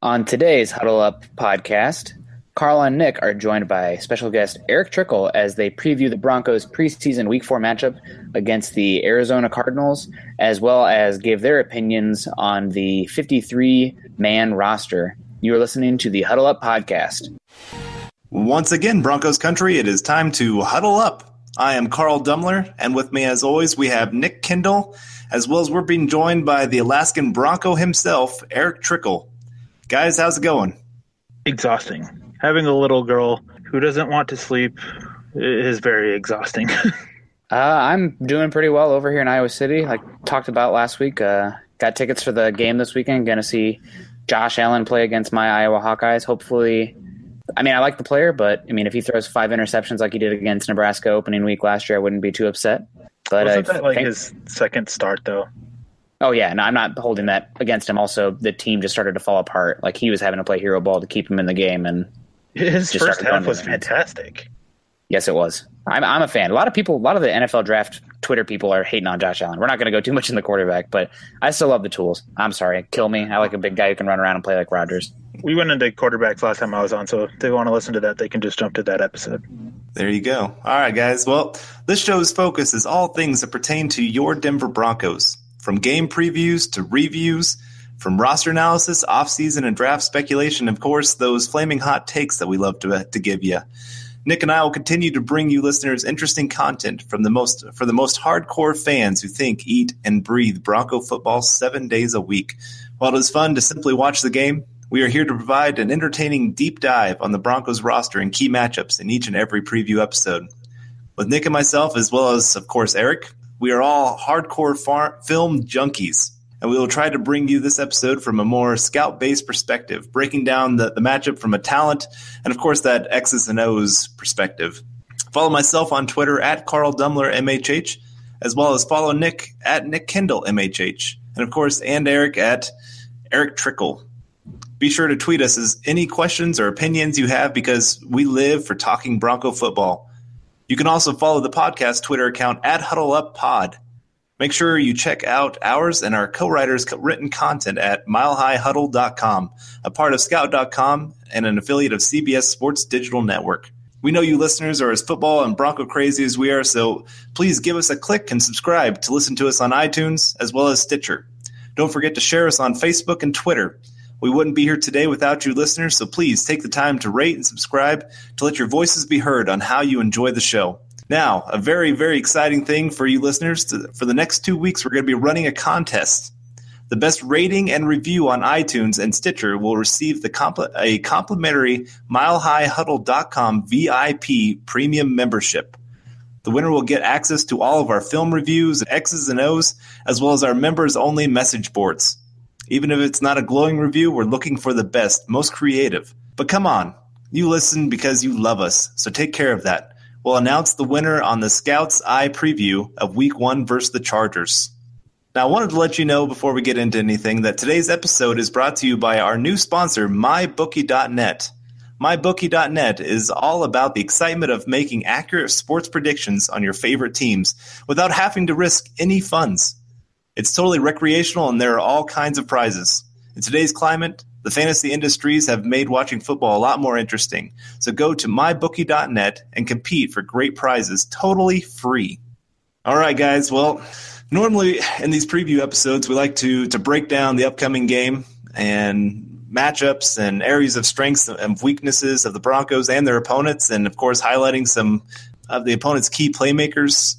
On today's Huddle Up podcast, Carl and Nick are joined by special guest Erick Trickel as they preview the Broncos' preseason Week 4 matchup against the Arizona Cardinals, as well as give their opinions on the 53-man roster. You are listening to the Huddle Up podcast. Once again, Broncos country, it is time to huddle up. I am Carl Dumler, and with me as always, we have Nick Kendell, as well as we're being joined by the Alaskan Bronco himself, Erick Trickel. Guys, how's it going? Exhausting. Having a little girl who doesn't want to sleep is very exhausting. I'm doing pretty well over here in Iowa City. Like talked about last week, got tickets for the game this weekend. Going to see Josh Allen play against my Iowa Hawkeyes. Hopefully, I like the player, but if he throws 5 interceptions like he did against Nebraska opening week last year, I wouldn't be too upset. But wasn't that his second start though? Oh, yeah. No, I'm not holding that against him. Also, the team just started to fall apart. Like, he was having to play hero ball to keep him in the game. And his first half was fantastic. Yes, it was. I'm a fan. A lot of the NFL draft Twitter people are hating on Josh Allen. We're not going to go too much in the quarterback, but I still love the tools. I'm sorry. Kill me. I like a big guy who can run around and play like Rodgers. We went into quarterbacks last time I was on, so if they want to listen to that, they can just jump to that episode. There you go. All right, guys. Well, this show's focus is all things that pertain to your Denver Broncos. From game previews to reviews, from roster analysis, offseason, and draft speculation, of course, those flaming hot takes that we love to give you. Nick and I will continue to bring you listeners interesting content for the most hardcore fans who think, eat, and breathe Bronco football 7 days a week. While it is fun to simply watch the game, we are here to provide an entertaining deep dive on the Broncos roster and key matchups in each and every preview episode. With Nick and myself, as well as, of course, Eric, we are all hardcore film junkies, and we will try to bring you this episode from a more scout-based perspective, breaking down the matchup from a talent and, of course, that X's and O's perspective. Follow myself on Twitter at Carl Dumler MHH, as well as follow Nick at Nick Kendell MHH, and, of course, and Eric at Erick Trickel. Be sure to tweet us as any questions or opinions you have because we live for talking Bronco football. You can also follow the podcast Twitter account at HuddleUpPod. Make sure you check out ours and our co-writers' written content at milehighhuddle.com, a part of scout.com and an affiliate of CBS Sports Digital Network. We know you listeners are as football and Bronco crazy as we are, so please give us a click and subscribe to listen to us on iTunes as well as Stitcher. Don't forget to share us on Facebook and Twitter. We wouldn't be here today without you listeners, so please take the time to rate and subscribe to let your voices be heard on how you enjoy the show. Now, a very, very exciting thing for you listeners. For the next 2 weeks, we're going to be running a contest. The best rating and review on iTunes and Stitcher will receive a complimentary milehighhuddle.com VIP premium membership. The winner will get access to all of our film reviews, X's and O's, as well as our members-only message boards. Even if it's not a glowing review, we're looking for the best, most creative. But come on, you listen because you love us, so take care of that. We'll announce the winner on the Scouts Eye preview of Week 1 versus the Chargers. Now, I wanted to let you know before we get into anything that today's episode is brought to you by our new sponsor, MyBookie.net. MyBookie.net is all about the excitement of making accurate sports predictions on your favorite teams without having to risk any funds. It's totally recreational, and there are all kinds of prizes. In today's climate, the fantasy industries have made watching football a lot more interesting. So go to mybookie.net and compete for great prizes totally free. All right, guys. Well, normally in these preview episodes, we like to break down the upcoming game and matchups and areas of strengths and weaknesses of the Broncos and their opponents, and, of course, highlighting some of the opponent's key playmakers.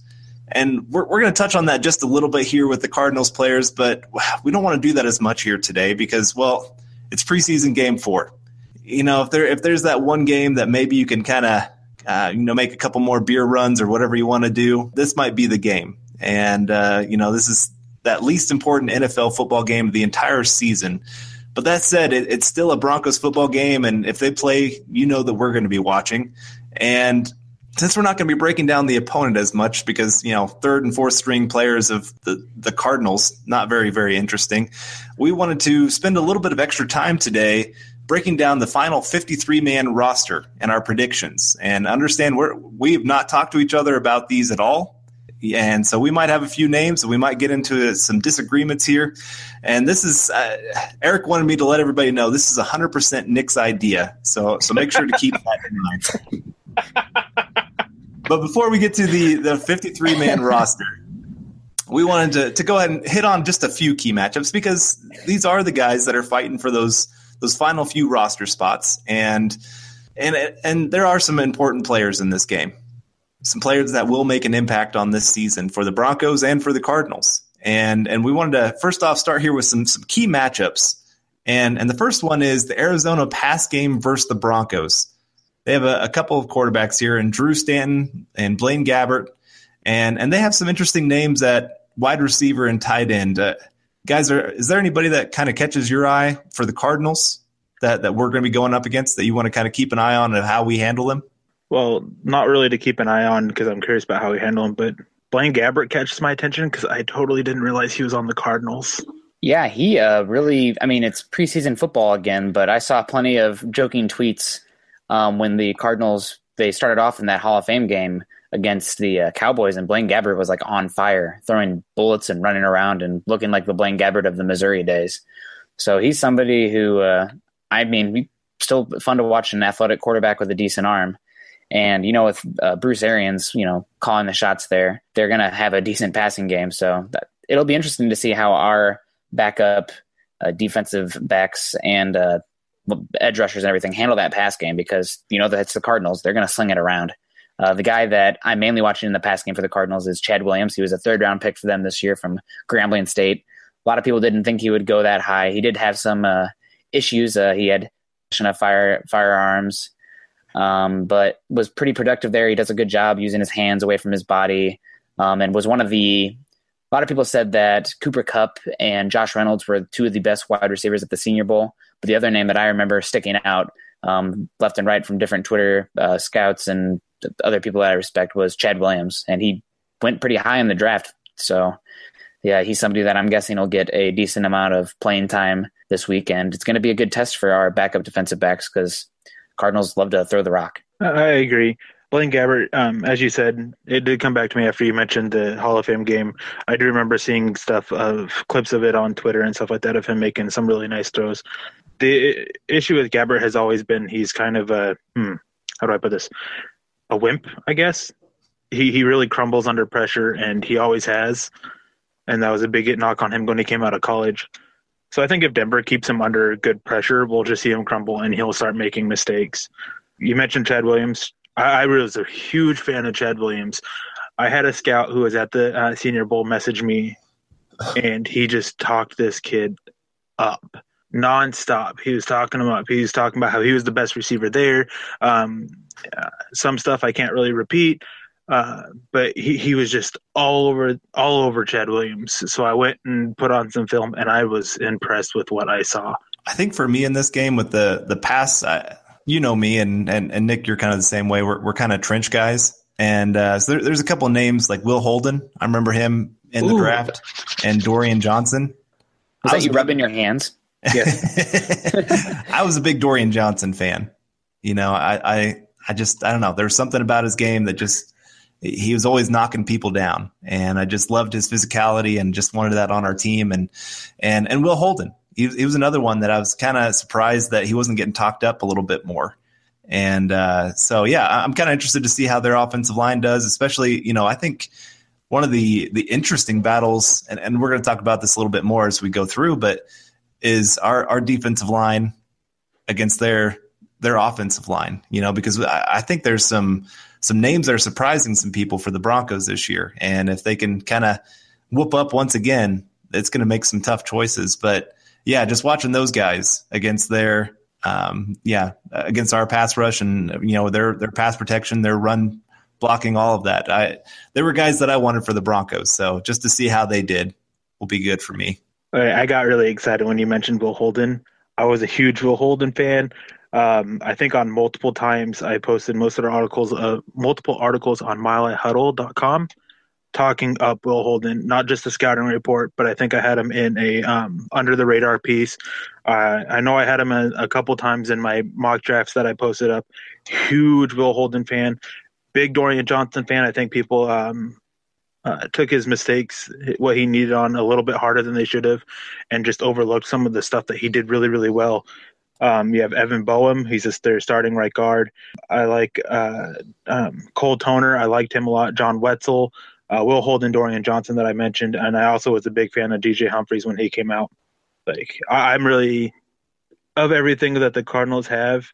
And we're going to touch on that just a little bit here with the Cardinals players, but we don't want to do that as much here today because, well, it's preseason game 4. If there's that one game that maybe you can kind of make a couple more beer runs or whatever you want to do, this might be the game. And this is that least important NFL football game of the entire season. But that said, it's still a Broncos football game, and if they play, that we're going to be watching. And since we're not going to be breaking down the opponent as much because, third and fourth string players of the Cardinals, not very, very interesting, we wanted to spend a little bit of extra time today breaking down the final 53-man roster and our predictions. And understand we have not talked to each other about these at all. And so we might have a few names, and we might get into some disagreements here. And this is Eric wanted me to let everybody know this is 100% Nick's idea. So make sure to keep that in mind. But before we get to the 53-man roster, we wanted to go ahead and hit on just a few key matchups because these are the guys that are fighting for those final few roster spots. And there are some important players in this game. Some players that will make an impact on this season for the Broncos and for the Cardinals. And we wanted to first off start here with some key matchups. And the first one is the Arizona pass game versus the Broncos. They have a couple of quarterbacks here, and Drew Stanton and Blaine Gabbert. And they have some interesting names at wide receiver and tight end. Guys, is there anybody that kind of catches your eye for the Cardinals that we're going to be going up against that you want to kind of keep an eye on and how we handle them? Well, not really to keep an eye on because I'm curious about how we handle him, but Blaine Gabbert catches my attention because I totally didn't realize he was on the Cardinals. Yeah, he really – I mean, it's preseason football again, but I saw plenty of joking tweets when the Cardinals – they started off in that Hall of Fame game against the Cowboys, and Blaine Gabbert was like on fire, throwing bullets and running around and looking like the Blaine Gabbert of the Missouri days. So he's somebody who still fun to watch, an athletic quarterback with a decent arm. And, with Bruce Arians, calling the shots there, they're going to have a decent passing game. So it'll be interesting to see how our backup defensive backs and edge rushers and everything handle that pass game because, that's the Cardinals. They're going to sling it around. The guy that I'm mainly watching in the pass game for the Cardinals is Chad Williams. He was a third-round pick for them this year from Grambling State. A lot of people didn't think he would go that high. He did have some issues. He had firearms. But was pretty productive there. He does a good job using his hands away from his body, and was a lot of people said that Cooper Kupp and Josh Reynolds were two of the best wide receivers at the Senior Bowl. But the other name that I remember sticking out left and right from different Twitter scouts and other people that I respect was Chad Williams, and he went pretty high in the draft. So yeah, he's somebody that I'm guessing will get a decent amount of playing time this weekend. It's going to be a good test for our backup defensive backs because Cardinals love to throw the rock. I agree. Blaine Gabbert, as you said, it did come back to me after you mentioned the Hall of Fame game. I do remember seeing clips of it on Twitter and stuff like that of him making some really nice throws. The issue with Gabbert has always been he's kind of how do I put this? A wimp, I guess. He really crumbles under pressure, and he always has. And that was a big knock on him when he came out of college. So I think if Denver keeps him under good pressure, we'll just see him crumble and he'll start making mistakes. You mentioned Chad Williams. I was a huge fan of Chad Williams. I had a scout who was at the Senior Bowl message me, and he just talked this kid up nonstop. He was talking him up. He was talking about how he was the best receiver there. Some stuff I can't really repeat. But he was just all over Chad Williams. So I went and put on some film, and I was impressed with what I saw. I think for me in this game with the pass, me and Nick, you're kind of the same way. We're kind of trench guys. And so there's a couple of names like Will Holden. I remember him in the draft, and Dorian Johnson. Was that you rubbing your hands? Yes. I was a big Dorian Johnson fan. I don't know. There was something about his game that he was always knocking people down, and I just loved his physicality and just wanted that on our team. And Will Holden, he was another one that I was kind of surprised that he wasn't getting talked up a little bit more. And so, yeah, I'm kind of interested to see how their offensive line does, especially, I think one of the interesting battles, and we're going to talk about this a little bit more as we go through, but is our defensive line against their offensive line, because I think there's some names that are surprising some people for the Broncos this year. And if they can kind of whoop up once again, it's going to make some tough choices. But yeah, just watching those guys against against our pass rush and, their pass protection, their run blocking, all of that. They were guys that I wanted for the Broncos. So just to see how they did will be good for me. I got really excited when you mentioned Will Holden. I was a huge Will Holden fan. I think on multiple times I posted multiple articles on milehighhuddle.com talking up Will Holden, not just a scouting report, but I think I had him in a under the radar piece. I know I had him a couple times in my mock drafts that I posted up. Huge Will Holden fan, big Dorian Johnson fan. I think people took his mistakes, what he needed on a little bit harder than they should have, and just overlooked some of the stuff that he did really, really well. You have Evan Boehm. He's just their starting right guard. I like Cole Toner. I liked him a lot. John Wetzel, Will Holden, Dorian Johnson that I mentioned. And I also was a big fan of DJ Humphries when he came out. I'm really, of everything that the Cardinals have,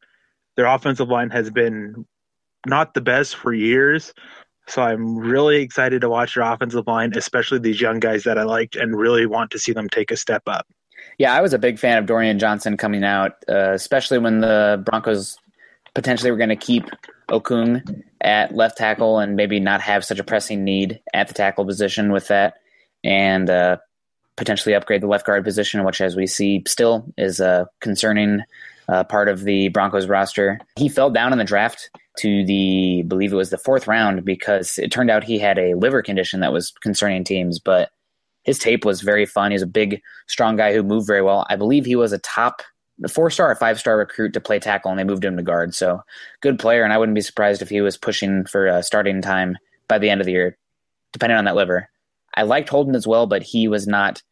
their offensive line has been not the best for years. So I'm really excited to watch their offensive line, especially these young guys that I liked and really want to see them take a step up. Yeah, I was a big fan of Dorian Johnson coming out, especially when the Broncos potentially were going to keep Okung at left tackle and maybe not have such a pressing need at the tackle position with that, and potentially upgrade the left guard position, which, as we see, still is a concerning part of the Broncos roster. He fell down in the draft to I believe it was the 4th round, because it turned out he had a liver condition that was concerning teams, but his tape was very fun. He's a big, strong guy who moved very well. I believe he was a top 4-star or 5-star recruit to play tackle, and they moved him to guard. So good player, and I wouldn't be surprised if he was pushing for starting time by the end of the year, depending on that liver. I liked Holden as well, but he was not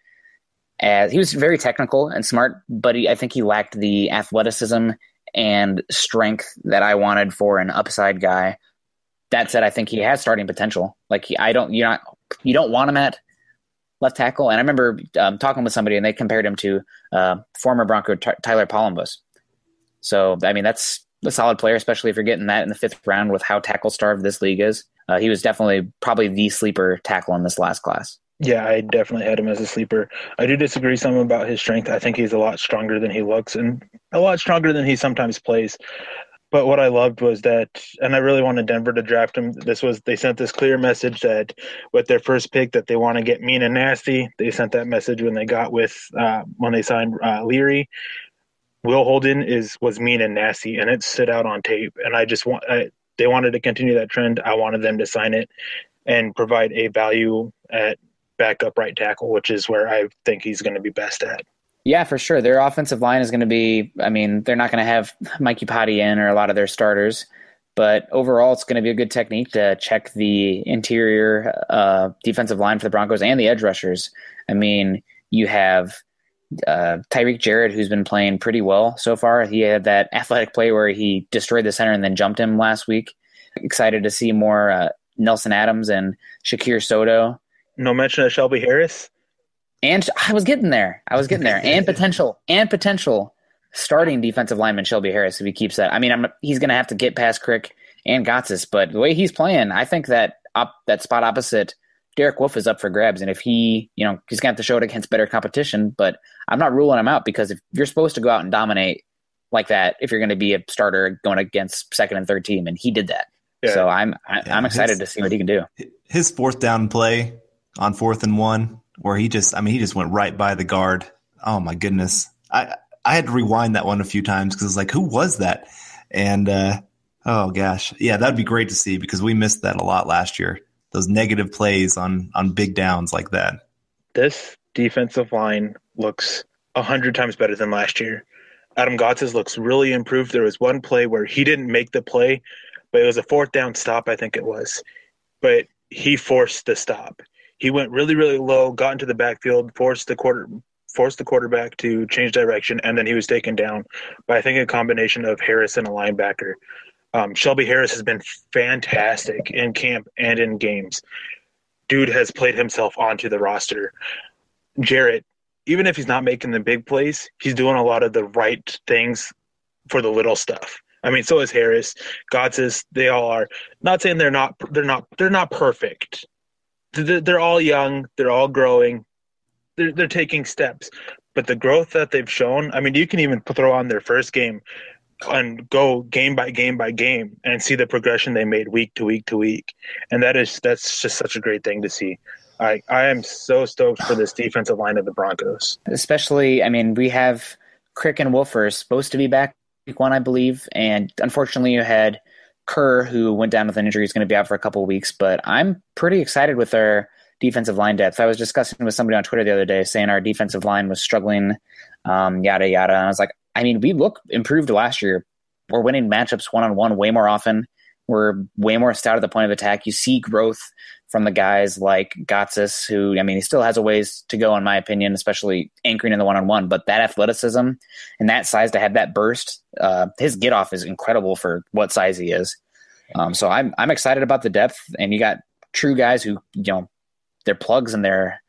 he was very technical and smart, but I think he lacked the athleticism and strength that I wanted for an upside guy. That said, I think he has starting potential. You don't want him at left tackle. And I remember talking with somebody, and they compared him to former Bronco Tyler Palambus. So, I mean, that's a solid player, especially if you're getting that in the 5th round with how tackle-starved this league is. He was definitely probably the sleeper tackle in this last class. Yeah, I definitely had him as a sleeper. I do disagree some about his strength. I think he's a lot stronger than he looks and a lot stronger than he sometimes plays. But what I loved was that, and I really wanted Denver to draft him. They sent this clear message that with their first pick that they want to get mean and nasty. They sent that message when they signed Leary. Will Holden was mean and nasty, and it stood out on tape. And they wanted to continue that trend. I wanted them to sign it and provide a value at backup right tackle, which is where I think he's going to be best at. Yeah, for sure. Their offensive line is going to be, I mean, they're not going to have Mikey Potty in or a lot of their starters, but overall it's going to be a good technique to check the interior defensive line for the Broncos and the edge rushers. I mean, you have Tyreek Jarrett, who's been playing pretty well so far. He had that athletic play where he destroyed the center and then jumped him last week. Excited to see more Nelson Adams and Shakir Soto. No mention of Shelby Harris. And I was getting there. And potential starting defensive lineman Shelby Harris if he keeps that. I mean, he's going to have to get past Crick and Gotsis, but the way he's playing, I think that spot opposite Derek Wolfe is up for grabs. And if he's going to have to show it against better competition, but I'm not ruling him out, because if you're supposed to go out and dominate like that, if you're going to be a starter going against second and third team, and he did that. Yeah. So I'm excited to see what he can do. His 4th down play on 4th and 1, where he just went right by the guard. Oh my goodness. I had to rewind that one a few times because I was like, who was that? And oh gosh. Yeah, that'd be great to see, because we missed that a lot last year. Those negative plays on big downs like that. This defensive line looks 100 times better than last year. Adam Gotsis looks really improved. There was one play where he didn't make the play, but it was a 4th down stop, I think it was. But he forced the stop. He went really, really low, got into the backfield, forced the quarterback to change direction, and then he was taken down by, I think, a combination of Harris and a linebacker. Shelby Harris has been fantastic in camp and in games. Dude has played himself onto the roster. Jarrett, even if he's not making the big plays, he's doing a lot of the right things for the little stuff. I mean, so is Harris. Gotsis, they all are. Not saying they're not perfect. They're all young. They're all growing. They're taking steps. But the growth that they've shown, I mean, you can even throw on their first game and go game by game by game and see the progression they made week to week to week. And that's just such a great thing to see. I am so stoked for this defensive line of the Broncos. Especially, I mean, we have Crick and Wolfer supposed to be back week 1, I believe. And unfortunately, you had Kerr, who went down with an injury, is going to be out for a couple of weeks, but I'm pretty excited with our defensive line depth. I was discussing with somebody on Twitter the other day saying our defensive line was struggling, yada, yada. And I was like, I mean, we look improved last year. We're winning matchups one-on-one way more often. We're way more stout at the point of attack. You see growth from the guys like Gotsis, who, I mean, he still has a ways to go, in my opinion, especially anchoring in the one-on-one. But that athleticism and that size to have that burst, his get-off is incredible for what size he is. So I'm excited about the depth, and you got true guys who, they're plugs and they're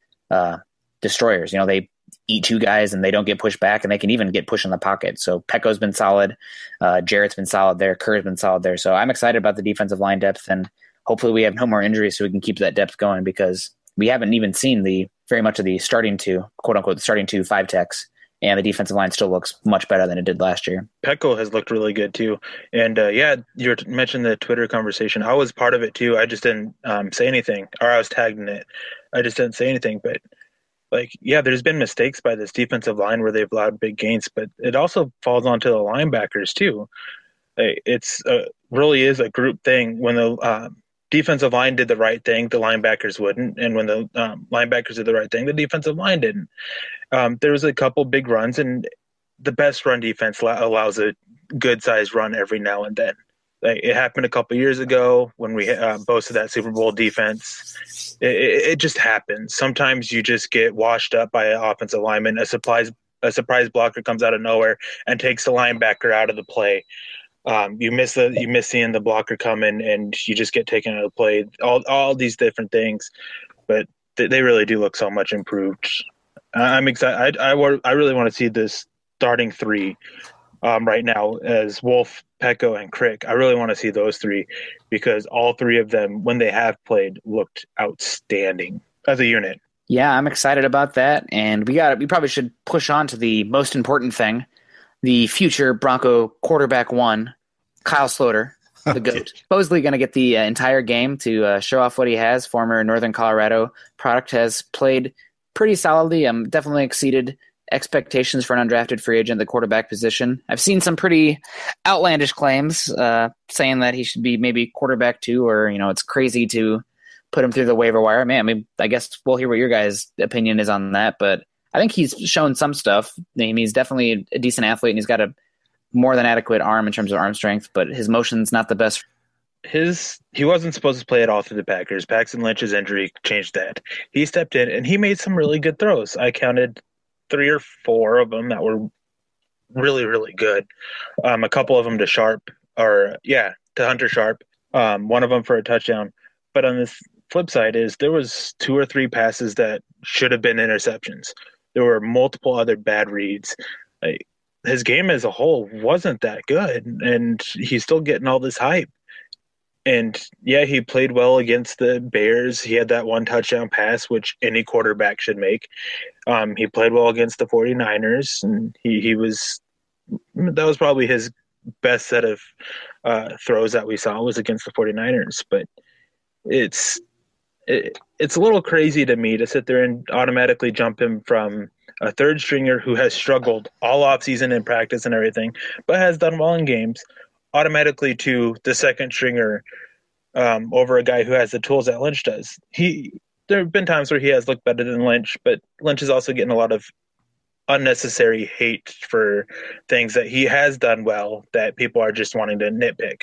destroyers. They eat two guys and they don't get pushed back, and they can even get pushed in the pocket. So Pecco's been solid. Jarrett's been solid there. Kerr's been solid there. So I'm excited about the defensive line depth, and hopefully we have no more injuries so we can keep that depth going, because we haven't even seen very much of the starting two, quote unquote, starting two 5-techs, and the defensive line still looks much better than it did last year. Pecco has looked really good too. And you mentioned the Twitter conversation. I was part of it too. I just didn't say anything, or I was tagged in it. I just didn't say anything, but there's been mistakes by this defensive line where they've allowed big gains, but it also falls onto the linebackers too. It's really is a group thing. When the defensive line did the right thing, the linebackers wouldn't, and when the linebackers did the right thing, the defensive line didn't. There was a couple big runs, and the best run defense allows a good-sized run every now and then. It happened a couple years ago when we boasted that Super Bowl defense. It just happens. Sometimes you just get washed up by an offensive lineman. A surprise blocker comes out of nowhere and takes the linebacker out of the play. You miss seeing the blocker come in, and you just get taken out of the play. All these different things, but they really do look so much improved. I'm excited. I really want to see this starting three right now as Wolf, Pecco, and Crick. I really want to see those three, because all three of them, when they have played, looked outstanding as a unit. Yeah, I'm excited about that, and we probably should push on to the most important thing: the future Bronco quarterback one, Kyle Sloter, the GOAT. Supposedly going to get the entire game to show off what he has. Former Northern Colorado product, has played pretty solidly. Definitely exceeded expectations for an undrafted free agent at the quarterback position. I've seen some pretty outlandish claims saying that he should be maybe quarterback 2, or it's crazy to put him through the waiver wire. Man, I guess we'll hear what your guys' opinion is on that, but I think he's shown some stuff. He's definitely a decent athlete, and he's got a more than adequate arm in terms of arm strength, but his motion's not the best. He wasn't supposed to play at all through the Packers. Paxton Lynch's injury changed that. He stepped in, and he made some really good throws. I counted 3 or 4 of them that were really, really good. A couple of them to Hunter Sharp. One of them for a touchdown. But on this flip side there was 2 or 3 passes that should have been interceptions. There were multiple other bad reads. His game as a whole wasn't that good, and he's still getting all this hype. And he played well against the Bears. He had that one touchdown pass, which any quarterback should make. He played well against the 49ers, and that was probably his best set of throws that we saw was against the 49ers. But it's a little crazy to me to sit there and automatically jump him from a third stringer who has struggled all offseason in practice and everything, but has done well in games, automatically to the second stringer over a guy who has the tools that Lynch does. There have been times where he has looked better than Lynch, but Lynch is also getting a lot of unnecessary hate for things that he has done well that people are just wanting to nitpick.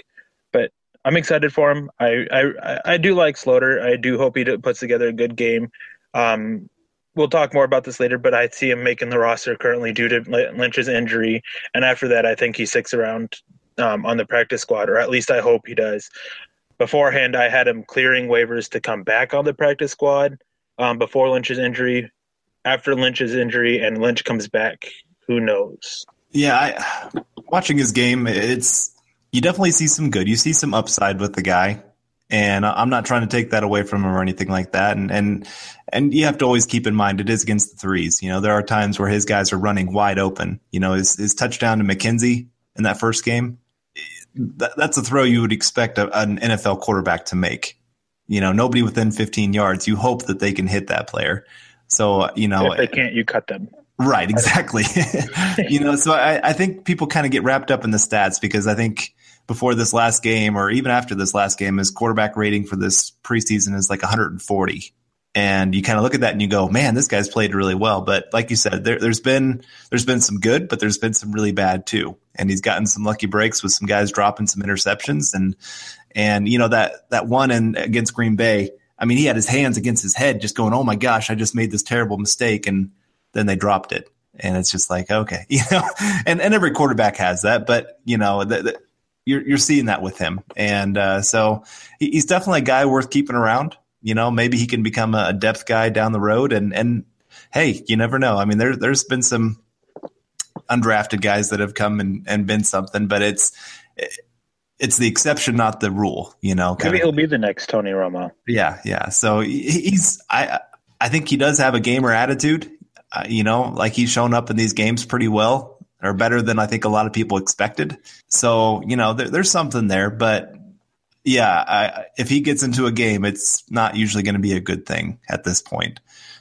But I'm excited for him. I do like Sloter. I do hope he puts together a good game. We'll talk more about this later, but I see him making the roster currently due to Lynch's injury. And after that, I think he sticks around on the practice squad, or at least I hope he does. Beforehand, I had him clearing waivers to come back on the practice squad before Lynch's injury. After Lynch's injury and Lynch comes back, who knows? Yeah, watching his game, you definitely see some good. You see some upside with the guy, and I'm not trying to take that away from him or anything like that. And you have to always keep in mind it is against the threes. There are times where his guys are running wide open. His touchdown to McKenzie in that first game, that's a throw you would expect an NFL quarterback to make. Nobody within 15 yards. You hope that they can hit that player. So, if they can't, you cut them. Right, exactly. So I think people kind of get wrapped up in the stats, because I think before this last game, or even after this last game, his quarterback rating for this preseason is like 140. And you kind of look at that and you go, man, this guy's played really well. But like you said, there's been some good, but there's been some really bad too. And he's gotten some lucky breaks with some guys dropping some interceptions. And that one against Green Bay, I mean, he had his hands against his head just going, oh my gosh, I just made this terrible mistake. And then they dropped it. And it's just like, okay, and every quarterback has that, but you're seeing that with him. And so he's definitely a guy worth keeping around. Maybe he can become a depth guy down the road. And hey, you never know. I mean, there's been some undrafted guys that have come and been something, but it's the exception, not the rule, Maybe he'll be the next Tony Romo. Yeah. So I think he does have a gamer attitude, like he's shown up in these games pretty well, or better than I think a lot of people expected. So, there's something there, but yeah, if he gets into a game, it's not usually going to be a good thing at this point.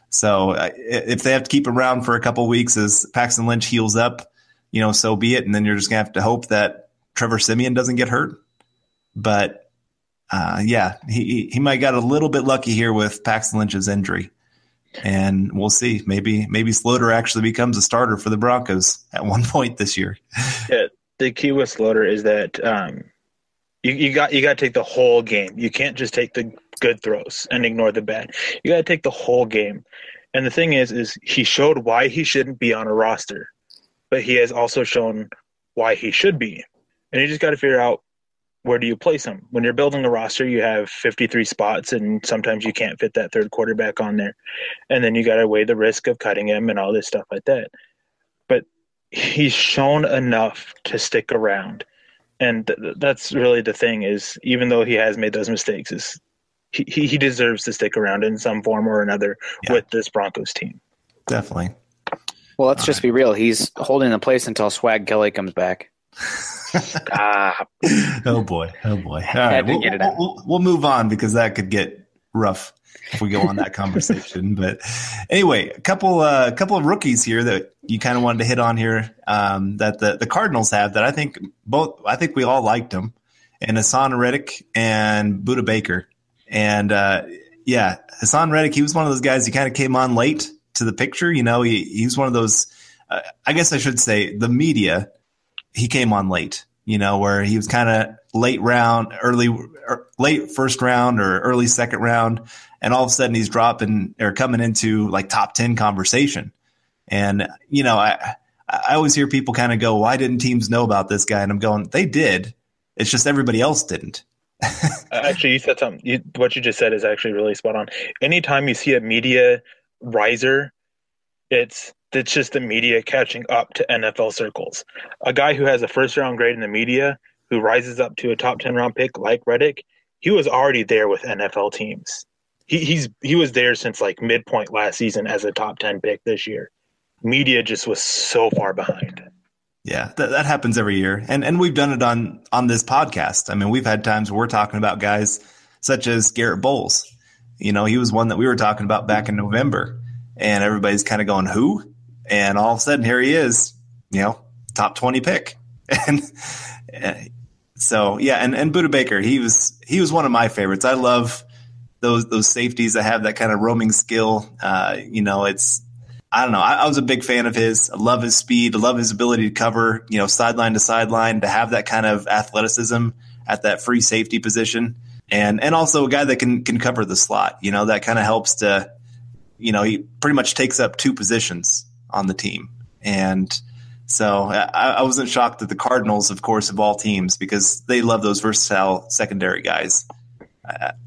So if they have to keep him around for a couple of weeks as Paxton Lynch heals up, so be it. And then you're just going to have to hope that Trevor Siemian doesn't get hurt. But he might got a little bit lucky here with Paxton Lynch's injury. And we'll see. Maybe Slaughter actually becomes a starter for the Broncos at one point this year. Yeah, the key with Slaughter is that you got to take the whole game. You can't just take the good throws and ignore the bad. You got to take the whole game. And the thing is he showed why he shouldn't be on a roster, but he has also shown why he should be. And you just got to figure out, where do you place him? When you're building a roster, you have 53 spots, and sometimes you can't fit that third quarterback on there. And then you got to weigh the risk of cutting him and all this stuff like that. But he's shown enough to stick around. And that's really the thing, is even though he has made those mistakes, is he deserves to stick around in some form or another with this Broncos team. Definitely. Well, let's just be real. He's holding the place until Swag Kelly comes back. Oh boy. All right, we'll move on, because that could get rough if we go on that conversation. But anyway, a couple of rookies here that you kind of wanted to hit on here, that the Cardinals have, that I think we all liked them, and Hassan Reddick and Budda Baker. And Hassan Reddick, he was one of those guys, he kind of came on late to the picture. He's one of those, I guess I should say, the media, he came on late, where he was kind of late first round or early second round. And all of a sudden he's dropping or coming into like top 10 conversation. And, I always hear people kind of go, why didn't teams know about this guy? And I'm going, they did. It's just everybody else didn't. Actually, you said something. What you just said is actually really spot on. Anytime you see a media riser, it's just the media catching up to NFL circles. A guy who has a first-round grade in the media, who rises up to a top 10-round pick like Reddick, he was already there with NFL teams. He was there since like midpoint last season as a top 10 pick this year. Media just was so far behind. Yeah, that happens every year. And we've done it on this podcast. I mean, we've had times where we're talking about guys such as Garrett Bowles. He was one that we were talking about back in November. And everybody's kind of going, who? And all of a sudden, here he is, top 20 pick. And so, and Budda Baker, he was one of my favorites. I love those safeties that have that kind of roaming skill. I don't know. I was a big fan of his. I love his speed. I love his ability to cover, sideline to sideline, to have that kind of athleticism at that free safety position. And also a guy that can cover the slot, that kind of helps to, he pretty much takes up two positions on the team. And so I wasn't shocked that the Cardinals, of course, of all teams, because they love those versatile secondary guys.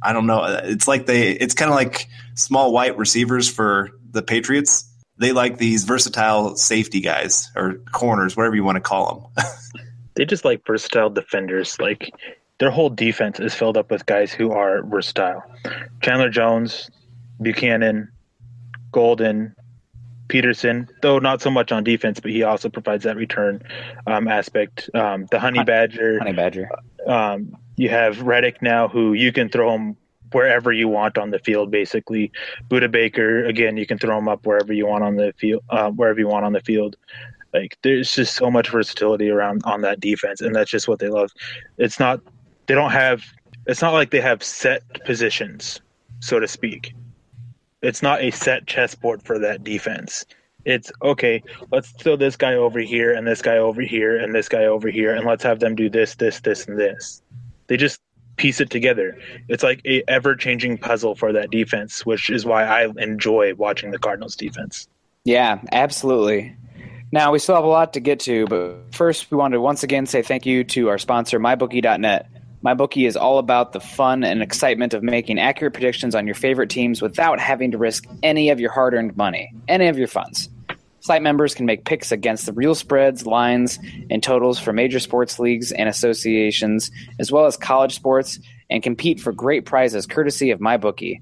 I don't know. It's kind of like small white receivers for the Patriots. They like these versatile safety guys, or corners, whatever you want to call them. They just like versatile defenders. Like, their whole defense is filled up with guys who are versatile. Chandler Jones, Buchanan, Golden, Peterson, though not so much on defense, but he also provides that return aspect. The Honey Badger. You have Reddick now, who you can throw him wherever you want on the field, basically. Budda Baker, again, you can throw him up wherever you want on the field. Like, there's just so much versatility around on that defense, and that's just what they love. It's not like they have set positions, so to speak. It's not a set chessboard for that defense. It's, okay, let's throw this guy over here and this guy over here and this guy over here, and let's have them do this, this, this, and this. They just piece it together. It's like a ever-changing puzzle for that defense, which is why I enjoy watching the Cardinals defense. Yeah, absolutely. Now, we still have a lot to get to, but first we want to once again say thank you to our sponsor, MyBookie.net. MyBookie is all about the fun and excitement of making accurate predictions on your favorite teams without having to risk any of your hard-earned money, any of your funds. Site members can make picks against the real spreads, lines, and totals for major sports leagues and associations, as well as college sports, and compete for great prizes courtesy of MyBookie.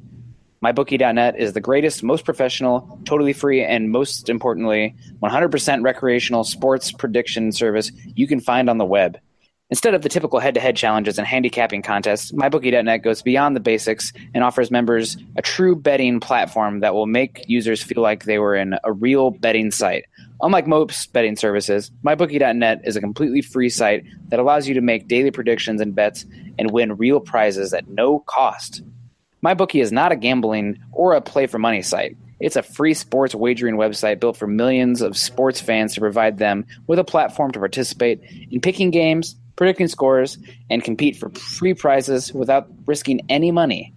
MyBookie.net is the greatest, most professional, totally free, and most importantly, 100% recreational sports prediction service you can find on the web. Instead of the typical head-to-head challenges and handicapping contests, MyBookie.net goes beyond the basics and offers members a true betting platform that will make users feel like they were in a real betting site. Unlike most betting services, MyBookie.net is a completely free site that allows you to make daily predictions and bets and win real prizes at no cost. MyBookie is not a gambling or a play-for-money site. It's a free sports wagering website built for millions of sports fans to provide them with a platform to participate in picking games, predicting scores, and compete for free prizes without risking any money.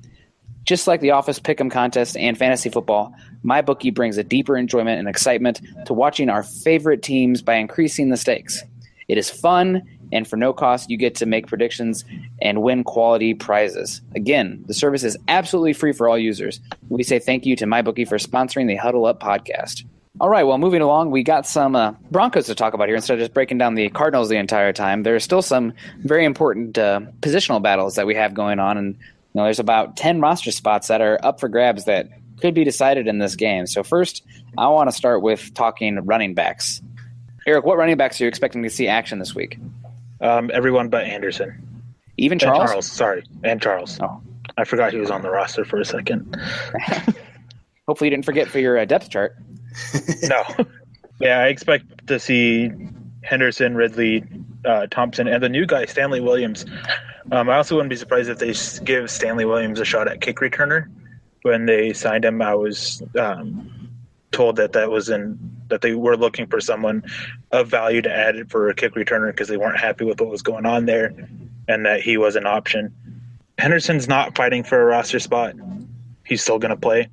Just like the Office Pick'em contest and fantasy football, MyBookie brings a deeper enjoyment and excitement to watching our favorite teams by increasing the stakes. It is fun, and for no cost, you get to make predictions and win quality prizes. Again, the service is absolutely free for all users. We say thank you to MyBookie for sponsoring the Huddle Up podcast. All right, well, moving along, we got some Broncos to talk about here instead of just breaking down the Cardinals the entire time. There are still some very important positional battles that we have going on, and there's about 10 roster spots that are up for grabs that could be decided in this game. So first, I want to start with talking running backs. Eric, what running backs are you expecting to see action this week? Everyone but Anderson. Even Charles? And Charles. Oh. I forgot he was on the roster for a second. Hopefully you didn't forget for your depth chart. No. Yeah, I expect to see Henderson, Ridley, Thompson, and the new guy, Stanley Williams. I also wouldn't be surprised if they give Stanley Williams a shot at kick returner. When they signed him, I was told that they were looking for someone of value to add for a kick returner because they weren't happy with what was going on there, and that he was an option. Henderson's not fighting for a roster spot. He's still going to play.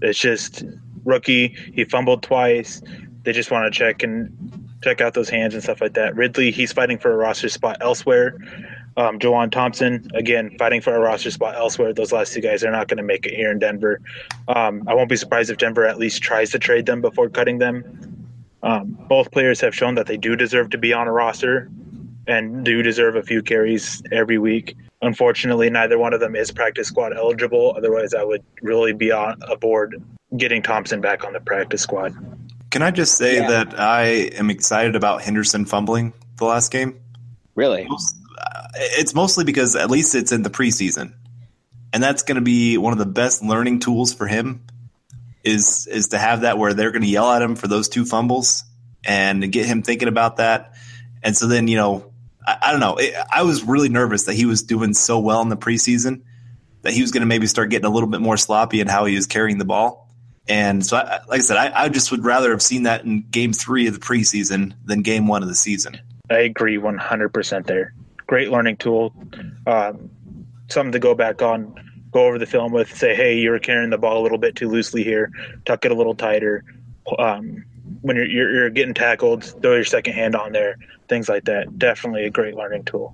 It's just rookie. He fumbled twice. They just want to check out those hands and stuff like that. Ridley, he's fighting for a roster spot elsewhere. Jawan Thompson, again, fighting for a roster spot elsewhere. Those last two guys are not going to make it here in Denver. I won't be surprised if Denver at least tries to trade them before cutting them. Both players have shown that they do deserve to be on a roster and do deserve a few carries every week. Unfortunately, neither one of them is practice squad eligible. Otherwise, I would really be on aboard getting Thompson back on the practice squad. Can I just say that I am excited about Henderson fumbling the last game? Really? It's mostly because at least it's in the preseason. And that's going to be one of the best learning tools for him is to have that where they're going to yell at him for those two fumbles and get him thinking about that. And so then, I don't know. I was really nervous that he was doing so well in the preseason that he was going to maybe start getting a little bit more sloppy in how he was carrying the ball. And so, like I said, I just would rather have seen that in game 3 of the preseason than game 1 of the season. I agree 100% there. Great learning tool. Something to go back on, go over the film with, say, hey, you're carrying the ball a little bit too loosely here. Tuck it a little tighter. When you're getting tackled, throw your second hand on there, things like that. Definitely a great learning tool.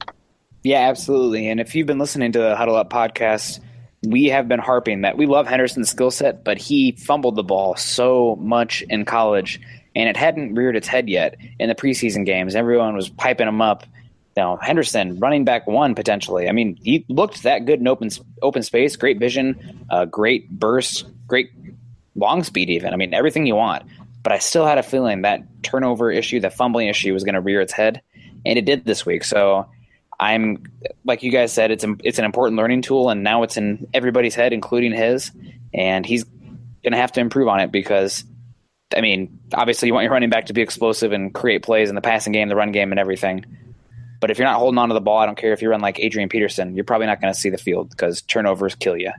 Yeah, absolutely. And if you've been listening to the Huddle Up podcast, we have been harping that we love Henderson's skill set, but he fumbled the ball so much in college, and it hadn't reared its head yet in the preseason games. Everyone was piping him up. Henderson, running back 1 potentially. I mean, he looked that good in open space, great vision, great burst, great long speed even. I mean, everything you want. But I still had a feeling that turnover issue, the fumbling issue was going to rear its head, and it did this week. So I'm, like you guys said, it's an important learning tool, and now it's in everybody's head, including his, and he's going to have to improve on it because, I mean, obviously you want your running back to be explosive and create plays in the passing game, the run game, and everything. But if you're not holding on to the ball, I don't care if you run like Adrian Peterson, you're probably not going to see the field because turnovers kill you.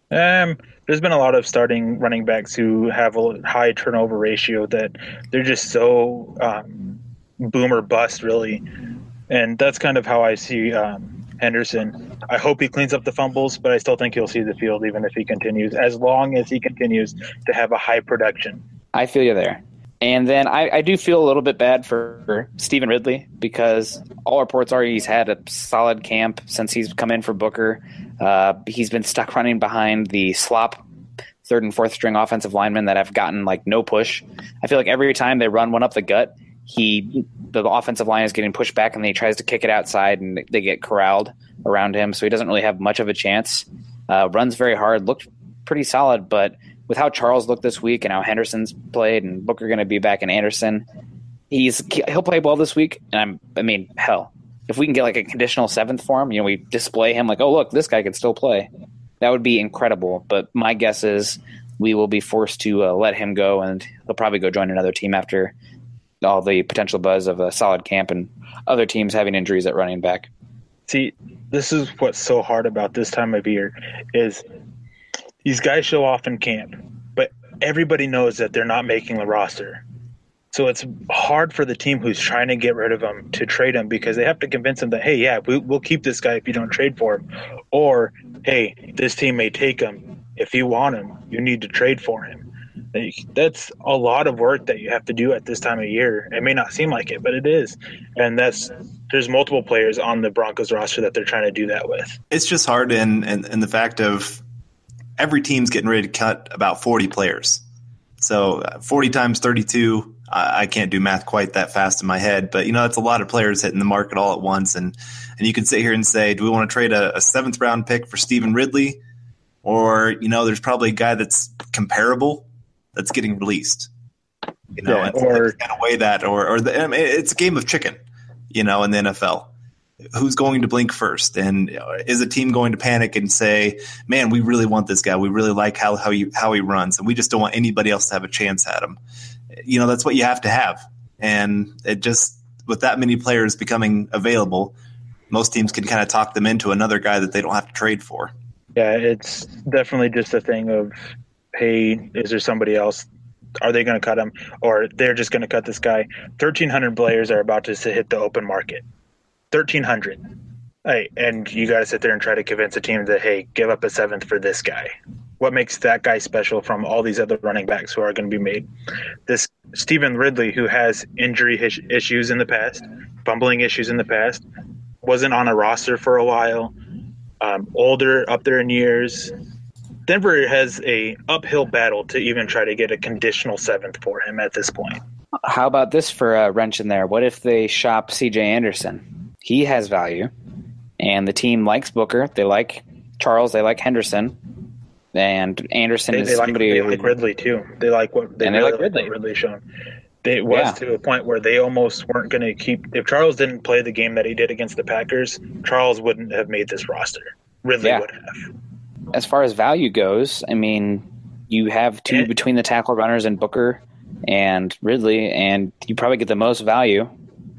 There's been a lot of starting running backs who have a high turnover ratio that they're just so boom or bust, really. And that's kind of how I see Henderson. I hope he cleans up the fumbles, but I still think he'll see the field even if he continues, as long as he continues to have a high production. I feel you there. And then I do feel a little bit bad for Stephen Ridley because all reports are he's had a solid camp since he's come in for Booker. He's been stuck running behind the slop third and fourth string offensive linemen that have gotten like no push. I feel like every time they run one up the gut, the offensive line is getting pushed back and then he tries to kick it outside and they get corralled around him. So he doesn't really have much of a chance. Runs very hard, looked pretty solid, but with how Charles looked this week and how Henderson's played and Booker going to be back in Anderson, he'll play well this week. And hell, if we can get like a conditional seventh for him, we display him like, oh, look, this guy can still play. That would be incredible. But my guess is we will be forced to let him go, and he'll probably go join another team after all the potential buzz of a solid camp and other teams having injuries at running back. See, this is what's so hard about this time of year is these guys show off in camp, but everybody knows that they're not making the roster. So it's hard for the team who's trying to get rid of him to trade him because they have to convince him that, hey, yeah, we'll keep this guy if you don't trade for him. Or, hey, this team may take him. If you want him, you need to trade for him. That's a lot of work that you have to do at this time of year. It may not seem like it, but it is. And there's multiple players on the Broncos roster that they're trying to do that with. It's just hard in the fact of every team's getting ready to cut about 40 players. So 40 times 32, I can't do math quite that fast in my head, but that's a lot of players hitting the market all at once. And you can sit here and say, do we want to trade a seventh round pick for Stephen Ridley? Or, there's probably a guy that's comparable that's getting released. Or kind of weigh that, it's a game of chicken, in the NFL. Who's going to blink first? And is a team going to panic and say, man, we really want this guy. We really like how he runs, and we just don't want anybody else to have a chance at him. That's what you have to have. And it just, with that many players becoming available, most teams can kind of talk them into another guy that they don't have to trade for. Yeah, it's definitely just a thing of, hey, is there somebody else? Are they going to cut him? Or they're just going to cut this guy. 1,300 players are about to hit the open market. 1,300. Hey, and you got to sit there and try to convince a team that, hey, give up a seventh for this guy. What makes that guy special from all these other running backs who are going to be made? This Stephen Ridley, who has injury issues in the past, fumbling issues in the past, wasn't on a roster for a while, older, up there in years. Denver has a uphill battle to even try to get a conditional seventh for him at this point. How about this for a wrench in there? What if they shop C.J. Anderson? He has value, and the team likes Booker. They like Charles. They like Henderson. And Anderson is somebody they like Ridley too. They like what they really like Ridley shown. It was to a point where they almost weren't going to keep. If Charles didn't play the game that he did against the Packers, Charles wouldn't have made this roster. Ridley would have. As far as value goes, you have two between the tackle runners and Booker and Ridley, and you probably get the most value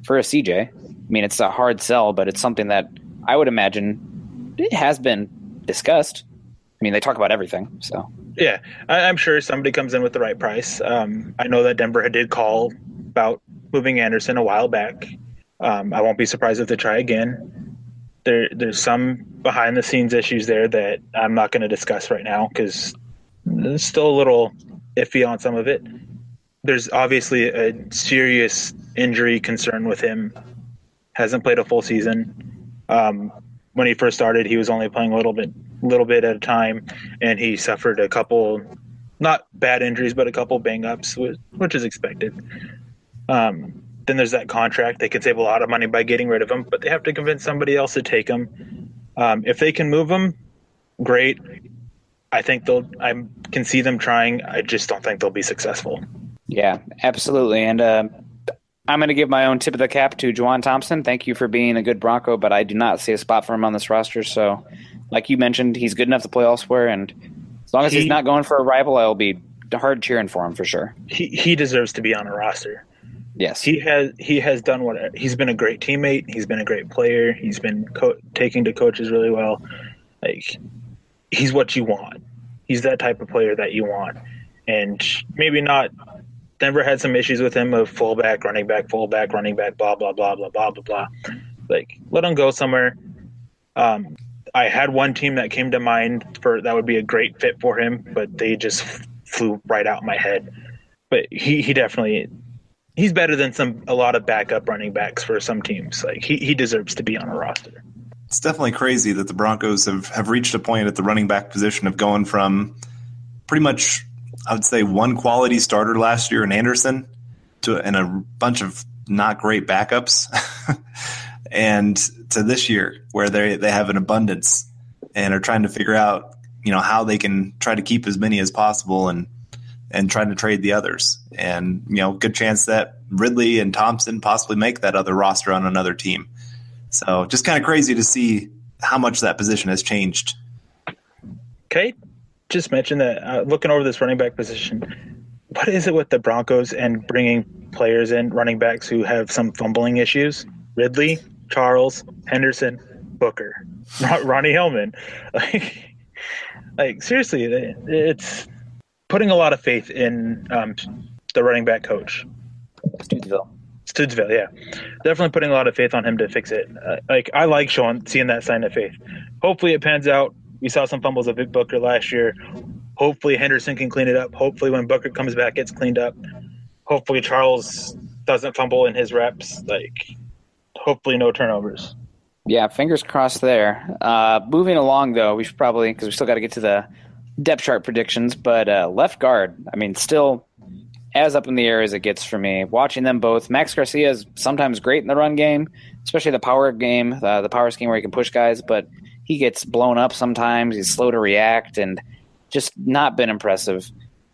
for a CJ. It's a hard sell, but it's something that I would imagine it has been discussed. They talk about everything. So yeah, I'm sure somebody comes in with the right price. I know that Denver did call about moving Anderson a while back. I won't be surprised if they try again. There's some behind-the-scenes issues there that I'm not going to discuss right now because there's still a little iffy on some of it. There's obviously a serious injury concern with him. Hasn't played a full season. When he first started, he was only playing a little bit at a time, and he suffered a couple, not bad injuries, but a couple bang-ups, which is expected. Then there's that contract. They can save a lot of money by getting rid of him, but they have to convince somebody else to take him. If they can move him, great. I can see them trying. I just don't think they'll be successful. Yeah, absolutely. And I'm going to give my own tip of the cap to Juwan Thompson. Thank you for being a good Bronco, but I do not see a spot for him on this roster. So, like you mentioned, he's good enough to play elsewhere, and as long as he's not going for a rival, I'll be hard cheering for him for sure. He deserves to be on a roster. Yes, he has done what he's been a great teammate. He's been a great player. He's been taking to coaches really well. He's what you want. He's that type of player that you want, and maybe not. Denver had some issues with him of fullback, running back, blah, blah, blah, blah, blah, blah, blah. Let him go somewhere. I had one team that came to mind for that would be a great fit for him, but they just flew right out of my head. But he definitely he's better than a lot of backup running backs for some teams. Like he deserves to be on a roster. It's definitely crazy that the Broncos have reached a point at the running back position of going from pretty much, I would say, one quality starter last year in Anderson and a bunch of not great backups and to this year where they have an abundance and are trying to figure out, how they can try to keep as many as possible and trying to trade the others. And, good chance that Ridley and Thompson possibly make that other roster on another team. So just kind of crazy to see how much that position has changed. Okay, just mention that looking over this running back position, what is it with the Broncos and bringing players in, running backs who have some fumbling issues? Ridley, Charles, Henderson, Booker, Ronnie Hillman. Like seriously, it's putting a lot of faith in the running back coach. Studesville, yeah. Definitely putting a lot of faith on him to fix it. I like seeing that sign of faith. Hopefully it pans out. We saw some fumbles of Booker last year. Hopefully Henderson can clean it up. Hopefully when Booker comes back, it's cleaned up. Hopefully Charles doesn't fumble in his reps. Hopefully no turnovers. Yeah, fingers crossed there. Moving along, though, we should probably, because we still got to get to the depth chart predictions, but left guard, still as up in the air as it gets for me. Watching them both, Max Garcia is sometimes great in the run game, especially the power game, the power scheme where he can push guys, but he gets blown up sometimes. He's slow to react and just not been impressive.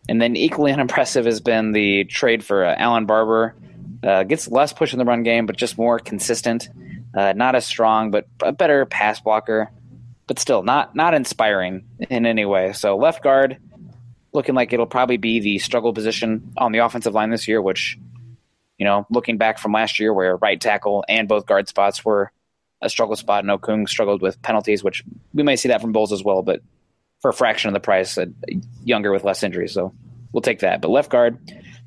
And then equally unimpressive has been the trade for Alan Barber. Gets less push in the run game, but just more consistent. Not as strong, but a better pass blocker, but still not inspiring in any way. So left guard, looking like it'll probably be the struggle position on the offensive line this year, which, looking back from last year where right tackle and both guard spots were a struggle spot, and Okung struggled with penalties, which we may see that from Bulls as well, but for a fraction of the price, younger with less injuries. So we'll take that. But left guard,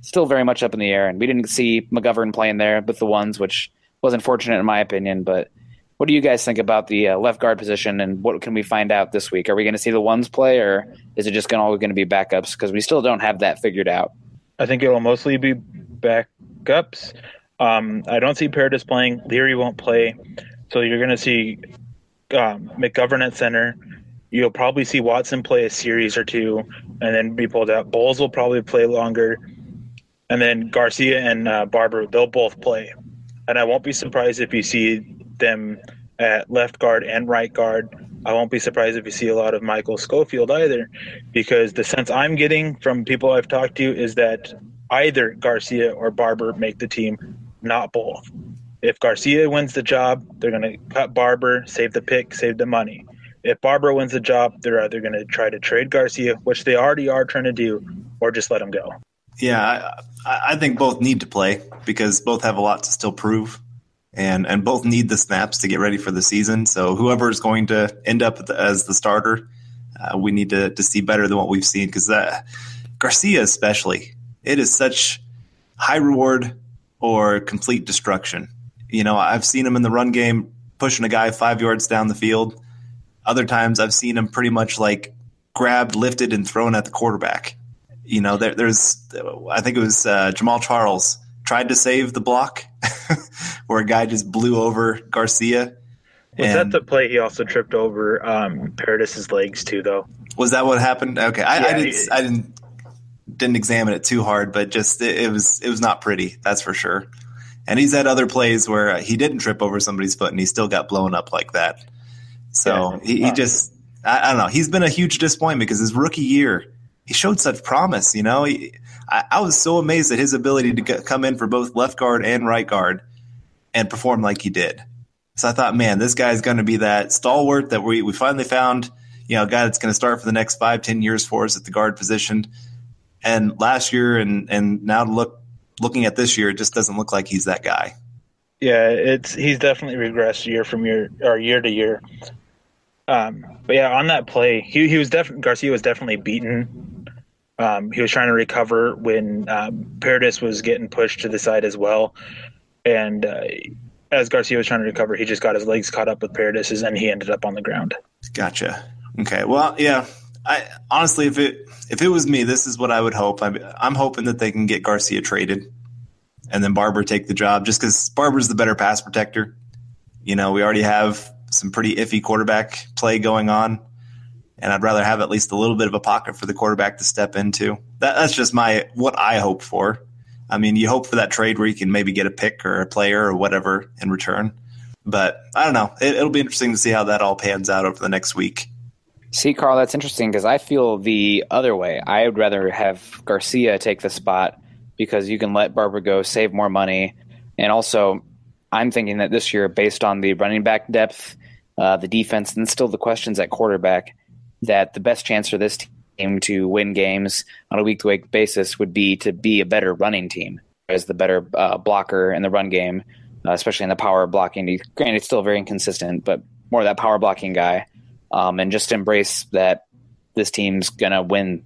still very much up in the air, and we didn't see McGovern playing there with the ones, which was unfortunate in my opinion. But what do you guys think about the left guard position, and what can we find out this week? Are we going to see the ones play, or is it just all going to be backups? Because we still don't have that figured out. I think it will mostly be backups. I don't see Paradis playing. Leary won't play. So you're going to see McGovern at center. You'll probably see Watson play a series or two and then be pulled out. Bowles will probably play longer. And then Garcia and Barber, they'll both play. And I won't be surprised if you see them at left guard and right guard. I won't be surprised if you see a lot of Michael Schofield either, because the sense I'm getting from people I've talked to is that either Garcia or Barber make the team, not both. If Garcia wins the job, they're going to cut Barber, save the pick, save the money. If Barber wins the job, they're either going to try to trade Garcia, which they already are trying to do, or just let him go. Yeah, I think both need to play because both have a lot to still prove. And both need the snaps to get ready for the season. So whoever is going to end up as the starter, we need to see better than what we've seen, because Garcia especially, it is such high reward or complete destruction. I've seen him in the run game pushing a guy 5 yards down the field. Other times I've seen him pretty much grabbed, lifted, and thrown at the quarterback. There's I think it was Jamal Charles tried to save the block where a guy just blew over Garcia. Was that the play he also tripped over Paradis' legs too, though? Was that what happened? Okay, I didn't examine it too hard, but just it was not pretty, that's for sure. And he's had other plays where he didn't trip over somebody's foot and he still got blown up like that. So he just I don't know. He's been a huge disappointment because his rookie year he showed such promise. I was so amazed at his ability to come in for both left guard and right guard and perform like he did. So I thought, man, this guy's going to be that stalwart that we finally found, a guy that's going to start for the next 5-10 years for us at the guard position. And last year and now looking at this year, it just doesn't look like he's that guy. Yeah, he's definitely regressed year to year. But yeah, on that play, Garcia was definitely beaten. He was trying to recover when Paradis was getting pushed to the side as well. And as Garcia was trying to recover, he just got his legs caught up with Paradis's, and he ended up on the ground. Gotcha. Okay. Well, yeah. I honestly, if it was me, this is what I would hope. I'm hoping that they can get Garcia traded, and then Barber take the job, just because Barber's the better pass protector. We already have some pretty iffy quarterback play going on, and I'd rather have at least a little bit of a pocket for the quarterback to step into. That's just what I hope for. I mean, you hope for that trade where you can maybe get a pick or a player or whatever in return. But I don't know. It'll be interesting to see how that all pans out over the next week. See, Carl, that's interesting because I feel the other way. I would rather have Garcia take the spot because you can let Barber go, save more money. And also, I'm thinking that this year, based on the running back depth, the defense, and still the questions at quarterback, that the best chance for this team to win games on a week-to-week basis would be to be a better running team as the better blocker in the run game, especially in the power blocking. Granted, it's still very inconsistent, but more of that power blocking guy. And just embrace that this team's going to win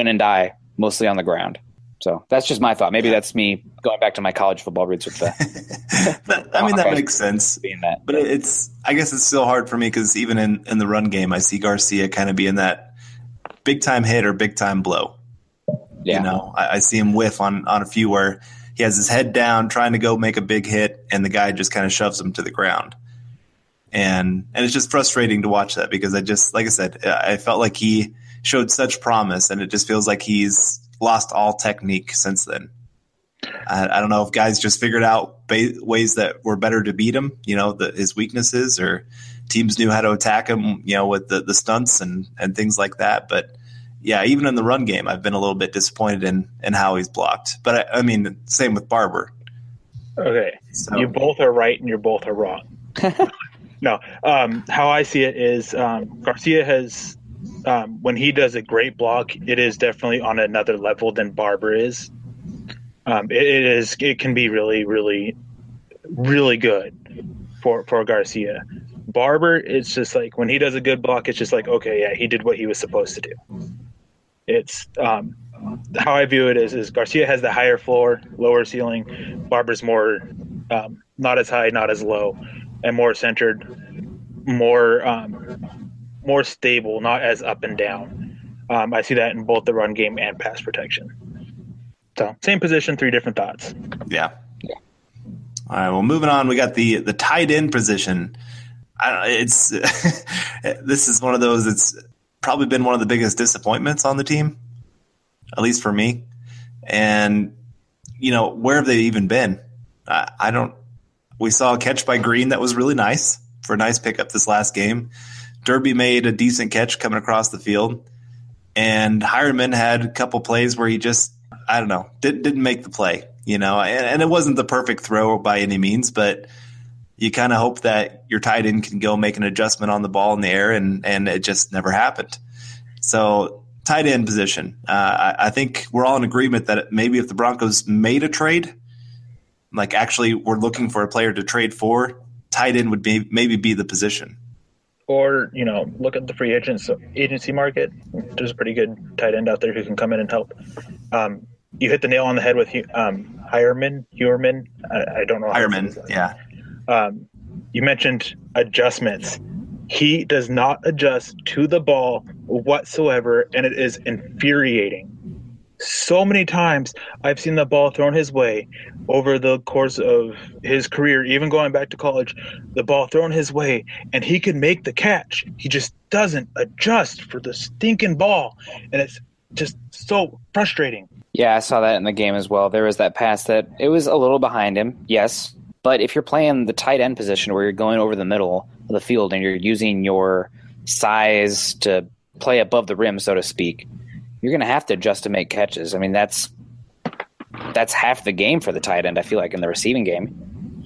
and die mostly on the ground. So that's just my thought. Maybe that's me going back to my college football roots with the. that makes sense. But I guess it's still hard for me because even in the run game, I see Garcia kind of being that big time hit or big time blow. Yeah. I see him whiff on a few where he has his head down trying to go make a big hit, and the guy just kind of shoves him to the ground. And it's just frustrating to watch that because like I said, I felt like he showed such promise, and it just feels like he's lost all technique since then. I don't know if guys just figured out ways that were better to beat him, his weaknesses, or teams knew how to attack him, with the stunts and things like that. But yeah, even in the run game, I've been a little bit disappointed in how he's blocked. But I mean, same with Barber. Okay. So. You both are right and you both are wrong. No, how I see it is Garcia has, when he does a great block, it is definitely on another level than Barber is. It can be really, really, really good for Garcia. Barber, it's just like when he does a good block, it's just like, okay, yeah, he did what he was supposed to do. It's how I view it is Garcia has the higher floor, lower ceiling. Barber's more not as high, not as low, and more centered, more stable, not as up and down. I see that in both the run game and pass protection. So same position, three different thoughts. Yeah. All right. Well, moving on, we got the tight end position. This is one of those. It's probably been one of the biggest disappointments on the team, at least for me. And where have they even been? We saw a catch by Green that was really nice for a nice pickup this last game. Derby made a decent catch coming across the field, and Hireman had a couple plays where he just, I don't know, didn't make the play, and it wasn't the perfect throw by any means, but you kind of hope that your tight end can go make an adjustment on the ball in the air, and it just never happened. So tight end position, I think we're all in agreement that maybe if the Broncos made a trade, like actually we're looking for a player to trade for, tight end would maybe be the position. Or, look at the free agency market. There's a pretty good tight end out there who can come in and help. You hit the nail on the head with Hireman. I don't know. Hireman, yeah. You mentioned adjustments. He does not adjust to the ball whatsoever, and it is infuriating. So many times I've seen the ball thrown his way over the course of his career, even going back to college, the ball thrown his way, and he can make the catch. He just doesn't adjust for the stinking ball, and it's just so frustrating. Yeah, I saw that in the game as well. There was that pass that it was a little behind him, yes, but if you're playing the tight end position where you're going over the middle of the field and you're using your size to play above the rim, so to speak, you're going to have to adjust to make catches. I mean, that's half the game for the tight end, I feel like, in the receiving game.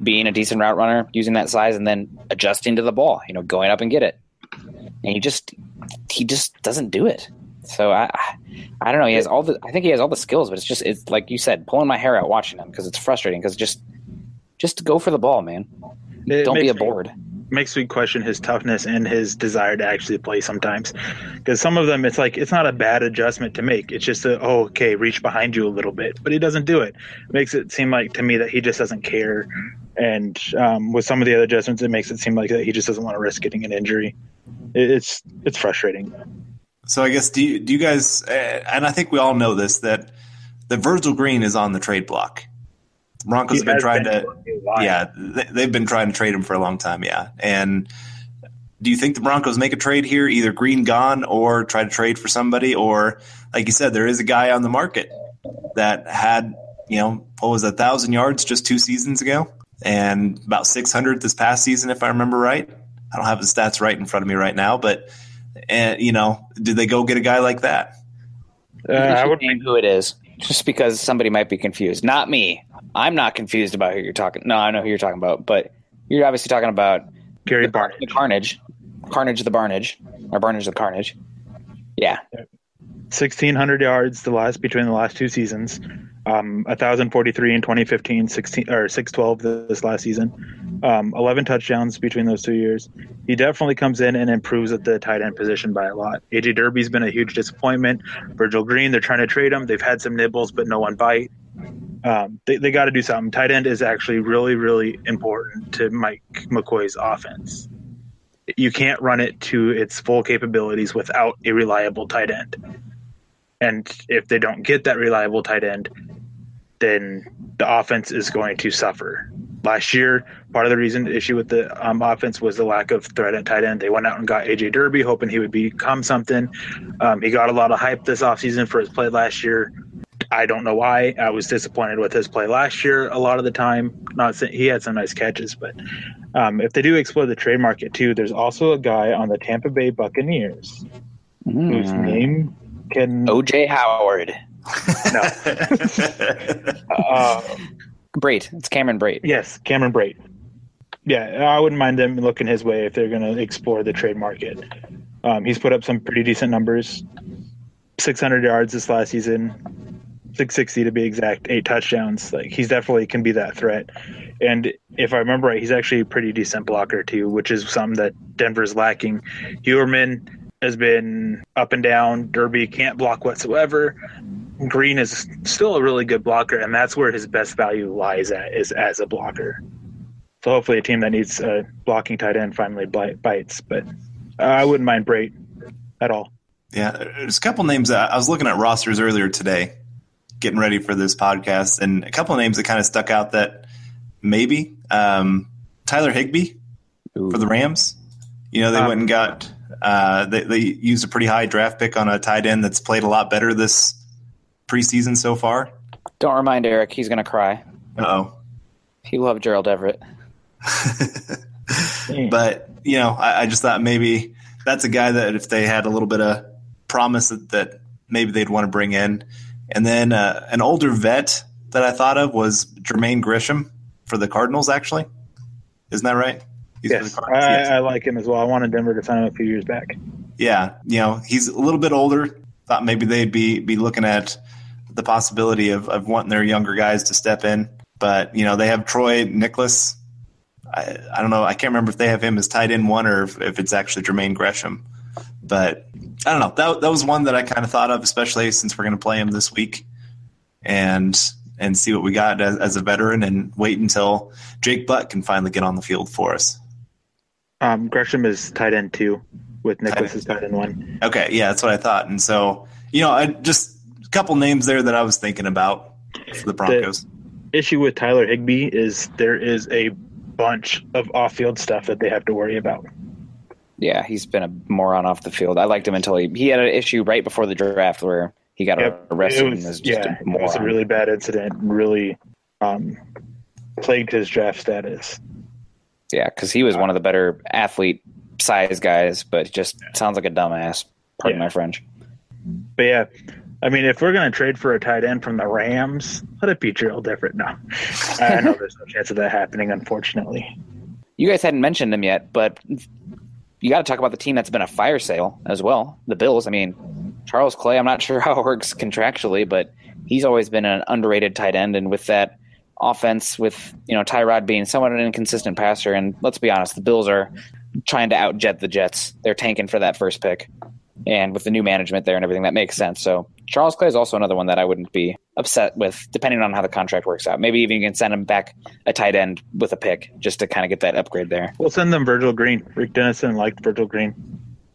Being a decent route runner, using that size, and then adjusting to the ball, going up and get it. And he just doesn't do it. So I don't know. I think he has all the skills, but it's like you said, pulling my hair out watching him because it's frustrating because just go for the ball, man. Don't be a board. Makes me question his toughness and his desire to actually play sometimes, because some of them it's like it's not a bad adjustment to make. It's just reach behind you a little bit, but he doesn't do it. Makes it seem like to me that he just doesn't care And with some of the other adjustments, it makes it seem like that he just doesn't want to risk getting an injury. It's frustrating. So I guess do you guys, and I think we all know this, that Virgil Green is on the trade block. The Broncos have been trying they've been trying to trade him for a long time, yeah. And do you think the Broncos make a trade here, either Green gone or try to trade for somebody? Or, like you said, there is a guy on the market that had, what was it, 1,000 yards just 2 seasons ago and about 600 this past season, if I remember right. I don't have the stats right in front of me right now, but, did they go get a guy like that? I would name who it is, just because somebody might be confused. Not me. I'm not confused about who you're talking. No, I know who you're talking about, but you're obviously talking about Gary Barnidge. The Carnage. Carnage the Barnage. Or Barnage the Carnage. Yeah. 1,600 yards between the last 2 seasons. 1,043 in 2015, 612 this last season. 11 touchdowns between those 2 years. He definitely comes in and improves at the tight end position by a lot. A.J. Derby's been a huge disappointment. Virgil Green, they're trying to trade him. They've had some nibbles, but no one bite. They got to do something. Tight end is actually really, really important to Mike McCoy's offense. You can't run it to its full capabilities without a reliable tight end. And if they don't get that reliable tight end, then the offense is going to suffer. Last year, part of the issue with the offense was the lack of threat at tight end. They went out and got A.J. Derby, hoping he would become something. He got a lot of hype this offseason for his play last year. I don't know why. I was disappointed with his play last year a lot of the time. Not saying he had some nice catches, but if they do explore the trade market too, there's also a guy on the Tampa Bay Buccaneers whose name can O.J. Howard. No. Brate. It's Cameron Brate. Yes, Cameron Brate. Yeah, I wouldn't mind them looking his way if they're going to explore the trade market. He's put up some pretty decent numbers. 600 yards this last season, 660 to be exact, 8 touchdowns. Like, he's definitely can be that threat. And if I remember right, he's actually a pretty decent blocker too, which is something that Denver's lacking. Huerman has been up and down. Derby can't block whatsoever. Green is still a really good blocker, and that's where his best value lies at, is as a blocker. So hopefully a team that needs a blocking tight end finally bites. But I wouldn't mind Brate at all. Yeah, there's a couple names. I was looking at rosters earlier today, getting ready for this podcast, and a couple of names that kind of stuck out that maybe Tyler Higbee for the Rams. They went and got they used a pretty high draft pick on a tight end that's played a lot better this preseason so far. Don't remind Eric; he's going to cry. Uh-oh. He loved Gerald Everett. But I just thought maybe that's a guy that if they had a little bit of promise that maybe they'd want to bring in. And then an older vet that I thought of was Jermaine Gresham for the Cardinals, actually. Isn't that right? Yes, I like him as well. I wanted Denver to sign him a few years back. Yeah, he's a little bit older. Thought maybe they'd be looking at the possibility of wanting their younger guys to step in. But, they have Troy Nicholas. I don't know. I can't remember if they have him as tight end one or if it's actually Jermaine Gresham. But I don't know. That was one that I kind of thought of, especially since we're going to play him this week and see what we got as a veteran and wait until Jake Butt can finally get on the field for us. Gresham is tight end 2 with Nicholas as tight end 1. Okay, yeah, that's what I thought. And so, I just a couple names there that I was thinking about for the Broncos. The issue with Tyler Higbee is there is a bunch of off-field stuff that they have to worry about. Yeah, he's been a moron off the field. I liked him until he had an issue right before the draft where he got arrested. It was a really bad incident. Really plagued his draft status. Yeah, because he was one of the better athlete-size guys, but just sounds like a dumbass. Pardon my French. But yeah, I mean, if we're going to trade for a tight end from the Rams, let it be Gerald Everett. No, I know there's no chance of that happening, unfortunately. You guys hadn't mentioned them yet, but you got to talk about the team that's been a fire sale as well, the Bills. I mean, Charles Clay, I'm not sure how it works contractually, but he's always been an underrated tight end, and with that offense, with Tyrod being somewhat an inconsistent passer, and let's be honest, the Bills are trying to outjet the Jets. They're tanking for that first pick, and with the new management there and everything, that makes sense. So Charles Clay is also another one that I wouldn't be upset with, depending on how the contract works out. Maybe even you can send him back a tight end with a pick just to kind of get that upgrade there. We'll send them Virgil Green. Rick Dennison liked Virgil Green.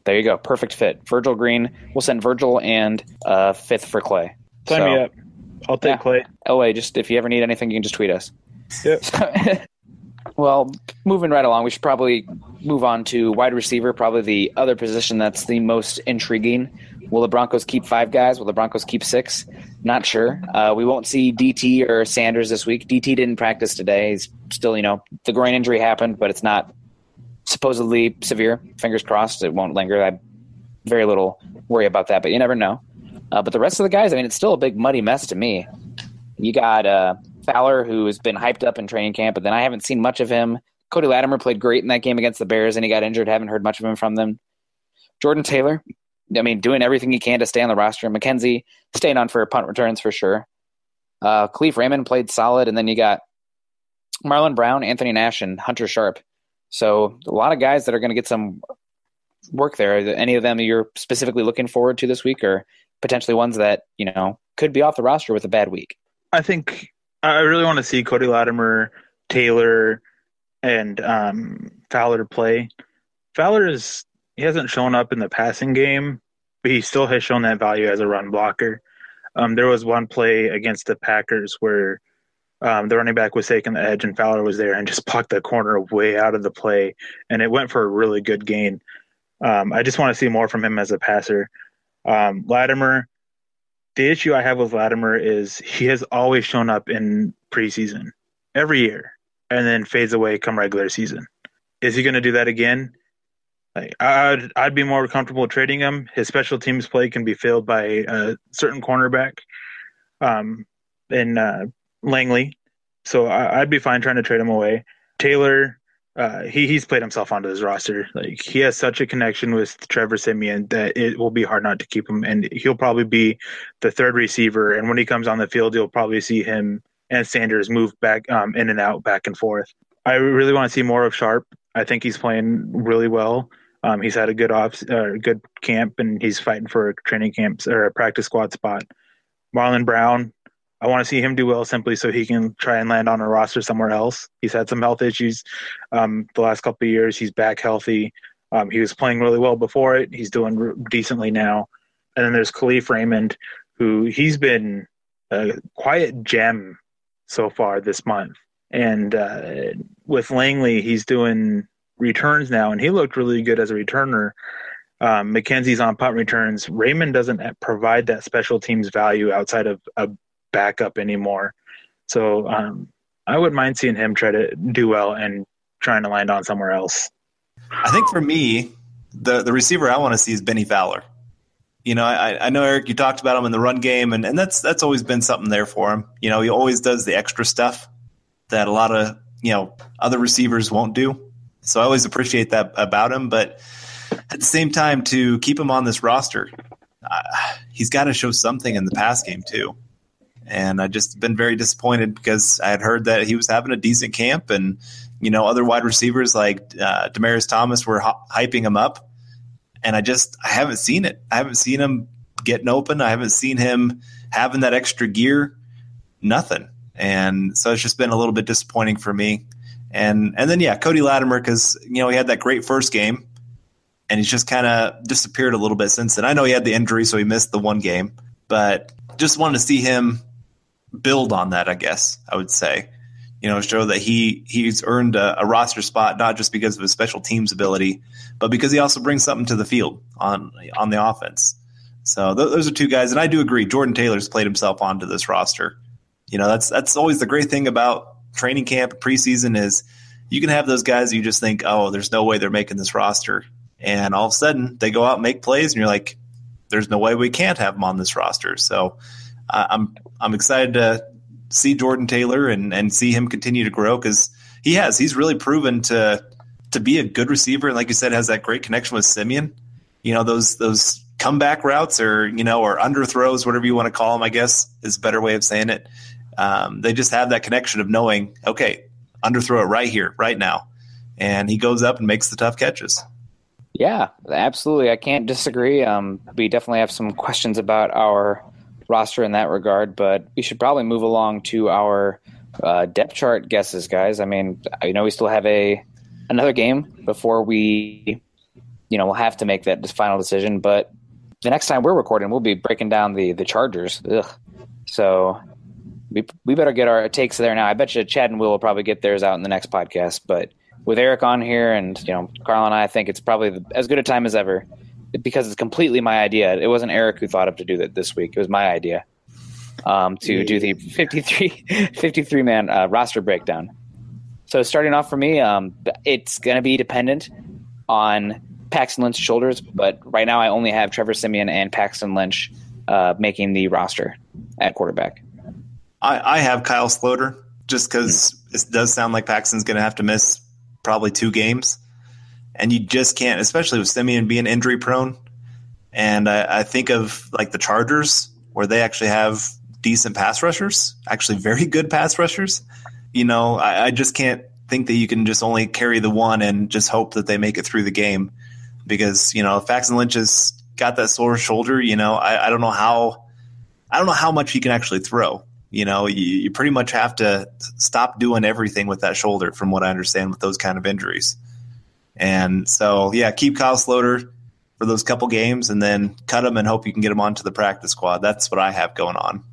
There you go. Perfect fit. Virgil Green. We'll send Virgil and fifth for Clay. Sign me up. I'll take Clay. LA, just if you ever need anything, you can just tweet us. Yep. Well, moving right along, we should probably move on to wide receiver, probably the other position that's the most intriguing. Will the Broncos keep 5 guys? Will the Broncos keep 6? Not sure. We won't see DT or Sanders this week. DT didn't practice today. He's still, the groin injury happened, but it's not supposedly severe. Fingers crossed it won't linger. I very little worry about that, but you never know. But the rest of the guys, it's still a big muddy mess to me. You got Fowler, who has been hyped up in training camp, but then I haven't seen much of him. Cody Latimer played great in that game against the Bears, and he got injured. Haven't heard much of him from them. Jordan Taylor, doing everything he can to stay on the roster. McKenzie staying on for punt returns for sure. Khalif Raymond played solid, and then you got Marlon Brown, Anthony Nash, and Hunter Sharp. So a lot of guys that are going to get some work there. Are there any of them you're specifically looking forward to this week, or potentially ones that, could be off the roster with a bad week? I think I really want to see Cody Latimer, Taylor, and Fowler play. Fowler he hasn't shown up in the passing game, but he still has shown that value as a run blocker. There was one play against the Packers where the running back was taking the edge and Fowler was there and just plucked the corner way out of the play, and it went for a really good gain. I just want to see more from him as a passer. Latimer, the issue I have with Latimer is he has always shown up in preseason every year and then fades away come regular season. Is he going to do that again? I'd be more comfortable trading him. His special teams play can be filled by a certain cornerback in Langley. So I'd be fine trying to trade him away. Taylor, he's played himself onto this roster. He has such a connection with Trevor Siemian that it will be hard not to keep him. And he'll probably be the third receiver. And when he comes on the field, you'll probably see him and Sanders move back in and out, back and forth. I really want to see more of Sharp. I think he's playing really well. He's had a good good camp, and he's fighting for a training camp or a practice squad spot. Marlon Brown, I want to see him do well simply so he can try and land on a roster somewhere else. He's had some health issues the last couple of years. He's back healthy. He was playing really well before it. He's doing decently now. And then there's Khalif Raymond, who he's been a quiet gem so far this month. And with Langley, he's doing returns now, and he looked really good as a returner. McKenzie's on punt returns. Raymond doesn't provide that special teams value outside of a backup anymore. So I wouldn't mind seeing him try to do well and trying to land on somewhere else. I think for me, the receiver I want to see is Benny Fowler. I know, Eric, you talked about him in the run game, and that's always been something there for him. He always does the extra stuff that a lot of, other receivers won't do. So I always appreciate that about him. But at the same time, to keep him on this roster, he's got to show something in the pass game too. And I've just been very disappointed because I had heard that he was having a decent camp, and other wide receivers like Demaryius Thomas were hyping him up, and I haven't seen it. I haven't seen him getting open. I haven't seen him having that extra gear. Nothing. And so it's just been a little bit disappointing for me. And then Cody Latimer, because he had that great first game, and he's just kind of disappeared a little bit since then. I know he had the injury, so he missed the one game, but just wanted to see him build on that, I guess I would say. Show that he's earned a roster spot, not just because of his special teams ability, but because he also brings something to the field on the offense. So those are two guys, and I do agree. Jordan Taylor's played himself onto this roster. That's always the great thing about training camp, preseason, is you can have those guys you just think, oh, there's no way they're making this roster, and all of a sudden they go out and make plays, and you're like, there's no way we can't have them on this roster. So I'm excited to see Jordan Taylor and see him continue to grow, because he's really proven to be a good receiver, and like you said, has that great connection with Siemian. Those comeback routes or underthrows, whatever you want to call them, I guess is a better way of saying it. They just have that connection of knowing, okay, underthrow it right here, right now. And he goes up and makes the tough catches. Yeah, absolutely. I can't disagree. We definitely have some questions about our roster in that regard, but we should probably move along to our depth chart guesses, guys. I mean, I know we still have another game before we, we'll have to make that final decision, but the next time we're recording, we'll be breaking down the Chargers. Ugh. So we better get our takes there now. I bet you Chad and Will probably get theirs out in the next podcast, but with Eric on here and, Carl and I think it's probably as good a time as ever because it's completely my idea. It wasn't Eric who thought up to do that this week. It was my idea to do the 53-man roster breakdown. So starting off for me, it's going to be dependent on Paxton Lynch's shoulders, but right now I only have Trevor Siemian and Paxton Lynch making the roster at quarterback. I have Kyle Sloter just because it does sound like Paxton's going to have to miss probably 2 games. And you just can't, especially with Siemian being injury prone. And I think of like the Chargers where they actually have decent pass rushers, actually very good pass rushers. I just can't think that you can just only carry the one and just hope that they make it through the game because, if Paxton Lynch has got that sore shoulder, I don't know how much he can actually throw. You pretty much have to stop doing everything with that shoulder from what I understand with those kind of injuries. And so, keep Kyle Sloter for those couple games and then cut him and hope you can get him onto the practice squad. That's what I have going on.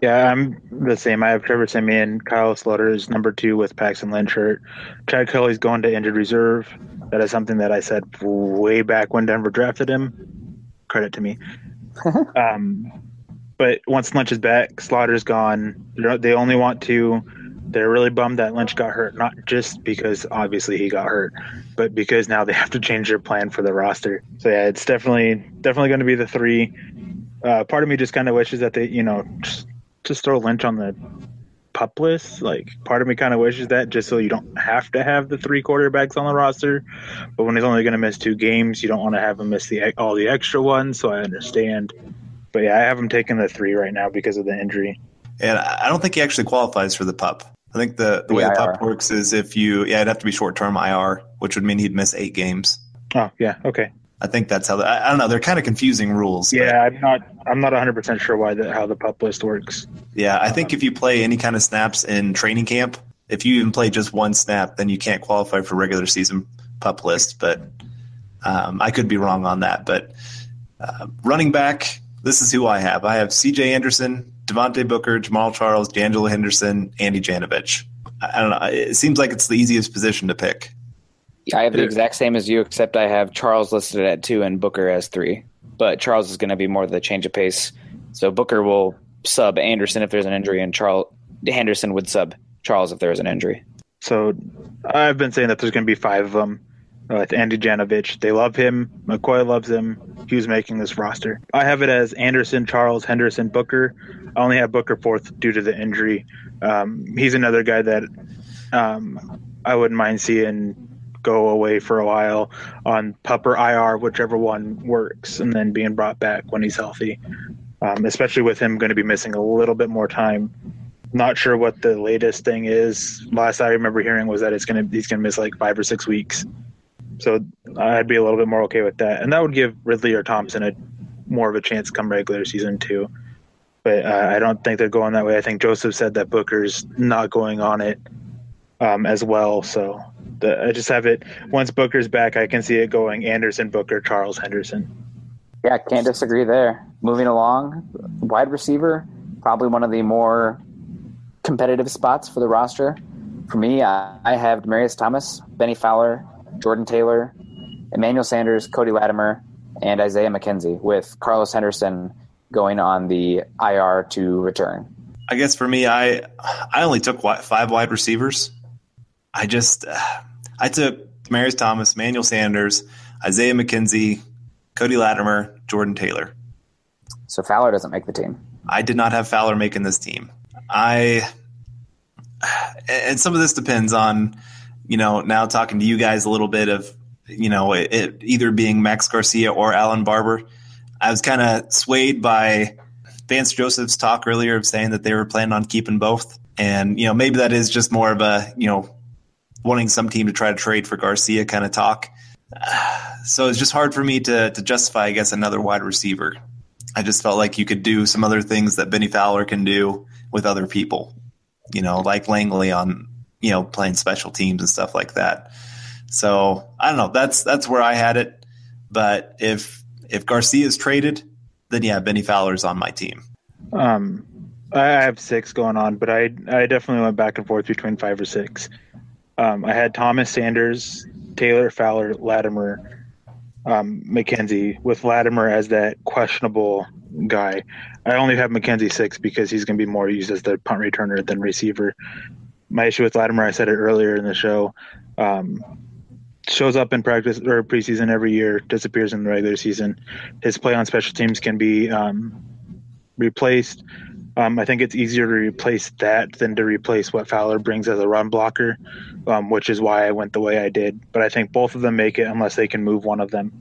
Yeah, I'm the same. I have Trevor Siemian. Kyle Sloter is number 2 with Paxton Lynch hurt. Chad Kelly's going to injured reserve. That is something that I said way back when Denver drafted him. Credit to me. But once Lynch is back, Slaughter's gone. They only want to. They're really bummed that Lynch got hurt, not just because obviously he got hurt, but because now they have to change their plan for the roster. So yeah, it's definitely going to be the 3. Part of me just kind of wishes that they, just throw Lynch on the PUP list. Like part of me kind of wishes that just so you don't have to have the 3 quarterbacks on the roster. But when he's only going to miss 2 games, you don't want to have him miss all the extra ones. So I understand. But yeah, I have him taking the 3 right now because of the injury. And I don't think he actually qualifies for the PUP. I think the way the PUP works is if it'd have to be short-term IR, which would mean he'd miss 8 games. Oh, yeah, okay. I think that's how I don't know. They're kind of confusing rules. Yeah, I'm not 100% sure how the PUP list works. Yeah, I think if you play any kind of snaps in training camp, if you even play just 1 snap, then you can't qualify for regular season PUP list. But I could be wrong on that. But running back, this is who I have. I have C.J. Anderson, Devontae Booker, Jamal Charles, D'Angelo Henderson, Andy Janovich. I don't know. It seems like it's the easiest position to pick. I have the exact same as you, except I have Charles listed at 2 and Booker as 3. But Charles is going to be more of the change of pace. So Booker will sub Anderson if there's an injury, and Henderson would sub Charles if there was an injury. So I've been saying that there's going to be 5 of them. With Andy Janovich, they love him. McCoy loves him. He was making this roster. I have it as Anderson, Charles, Henderson, Booker. I only have Booker 4th due to the injury. He's another guy that I wouldn't mind seeing go away for a while on PUP or IR, whichever one works, and then being brought back when he's healthy. Especially with him going to be missing a little bit more time. Not sure what the latest thing is. Last I remember hearing was that he's going to miss like 5 or 6 weeks. So I'd be a little bit more okay with that. And that would give Ridley or Thompson more of a chance come regular season too. But I don't think they're going that way. I think Joseph said that Booker's not going on it as well. So I just have it. Once Booker's back, I can see it going Anderson, Booker, Charles, Henderson. Yeah, can't disagree there. Moving along, wide receiver, probably one of the more competitive spots for the roster. For me, I have Demaryius Thomas, Benny Fowler, Jordan Taylor, Emmanuel Sanders, Cody Latimer, and Isaiah McKenzie, with Carlos Henderson going on the IR to return. I guess for me, I only took 5 wide receivers. I took Demaryius Thomas, Emmanuel Sanders, Isaiah McKenzie, Cody Latimer, Jordan Taylor. So Fowler doesn't make the team. I did not have Fowler making this team. And some of this depends on, now talking to you guys a little bit of, it either being Max Garcia or Alan Barber. I was kind of swayed by Vance Joseph's talk earlier of saying that they were planning on keeping both. And, maybe that is just more of a, wanting some team to try to trade for Garcia kind of talk. So it's just hard for me to justify, I guess, another wide receiver. I just felt like you could do some other things that Benny Fowler can do with other people, like Langley on, playing special teams and stuff like that. So I don't know. That's where I had it. But if Garcia is traded, then yeah, Benny Fowler's on my team. I have 6 going on, but I definitely went back and forth between 5 or 6. I had Thomas, Sanders, Taylor, Fowler, Latimer, McKenzie, with Latimer as that questionable guy. I only have McKenzie 6 because he's going to be more used as the punt returner than receiver. My issue with Latimer, I said it earlier in the show, shows up in practice or preseason every year, disappears in the regular season. His play on special teams can be replaced. I think it's easier to replace that than to replace what Fowler brings as a run blocker, which is why I went the way I did. But I think both of them make it unless they can move one of them.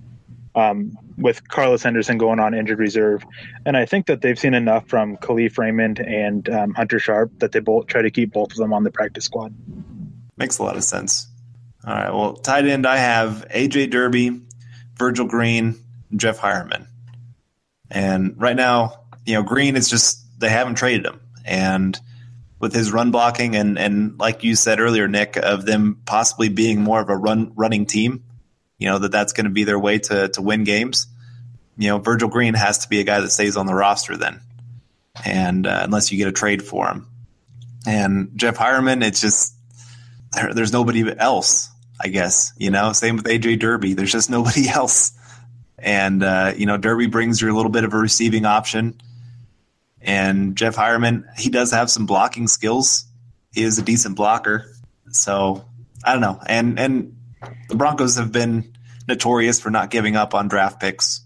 With Carlos Henderson going on injured reserve. And I think that they've seen enough from Khalif Raymond and Hunter Sharp that they both try to keep both of them on the practice squad. Makes a lot of sense. All right, well, tight end, I have A.J. Derby, Virgil Green, Jeff Hireman. And right now, Green is just – they haven't traded him. And with his run blocking and like you said earlier, Nick, of them possibly being more of a running team, that's going to be their way to win games. Virgil Green has to be a guy that stays on the roster then, and unless you get a trade for him. And Jeff Hireman, it's just there's nobody else, I guess. Same with AJ Derby. There's just nobody else. And Derby brings you a little bit of a receiving option. And Jeff Hireman, he does have some blocking skills. He is a decent blocker. So I don't know. And the Broncos have been notorious for not giving up on draft picks.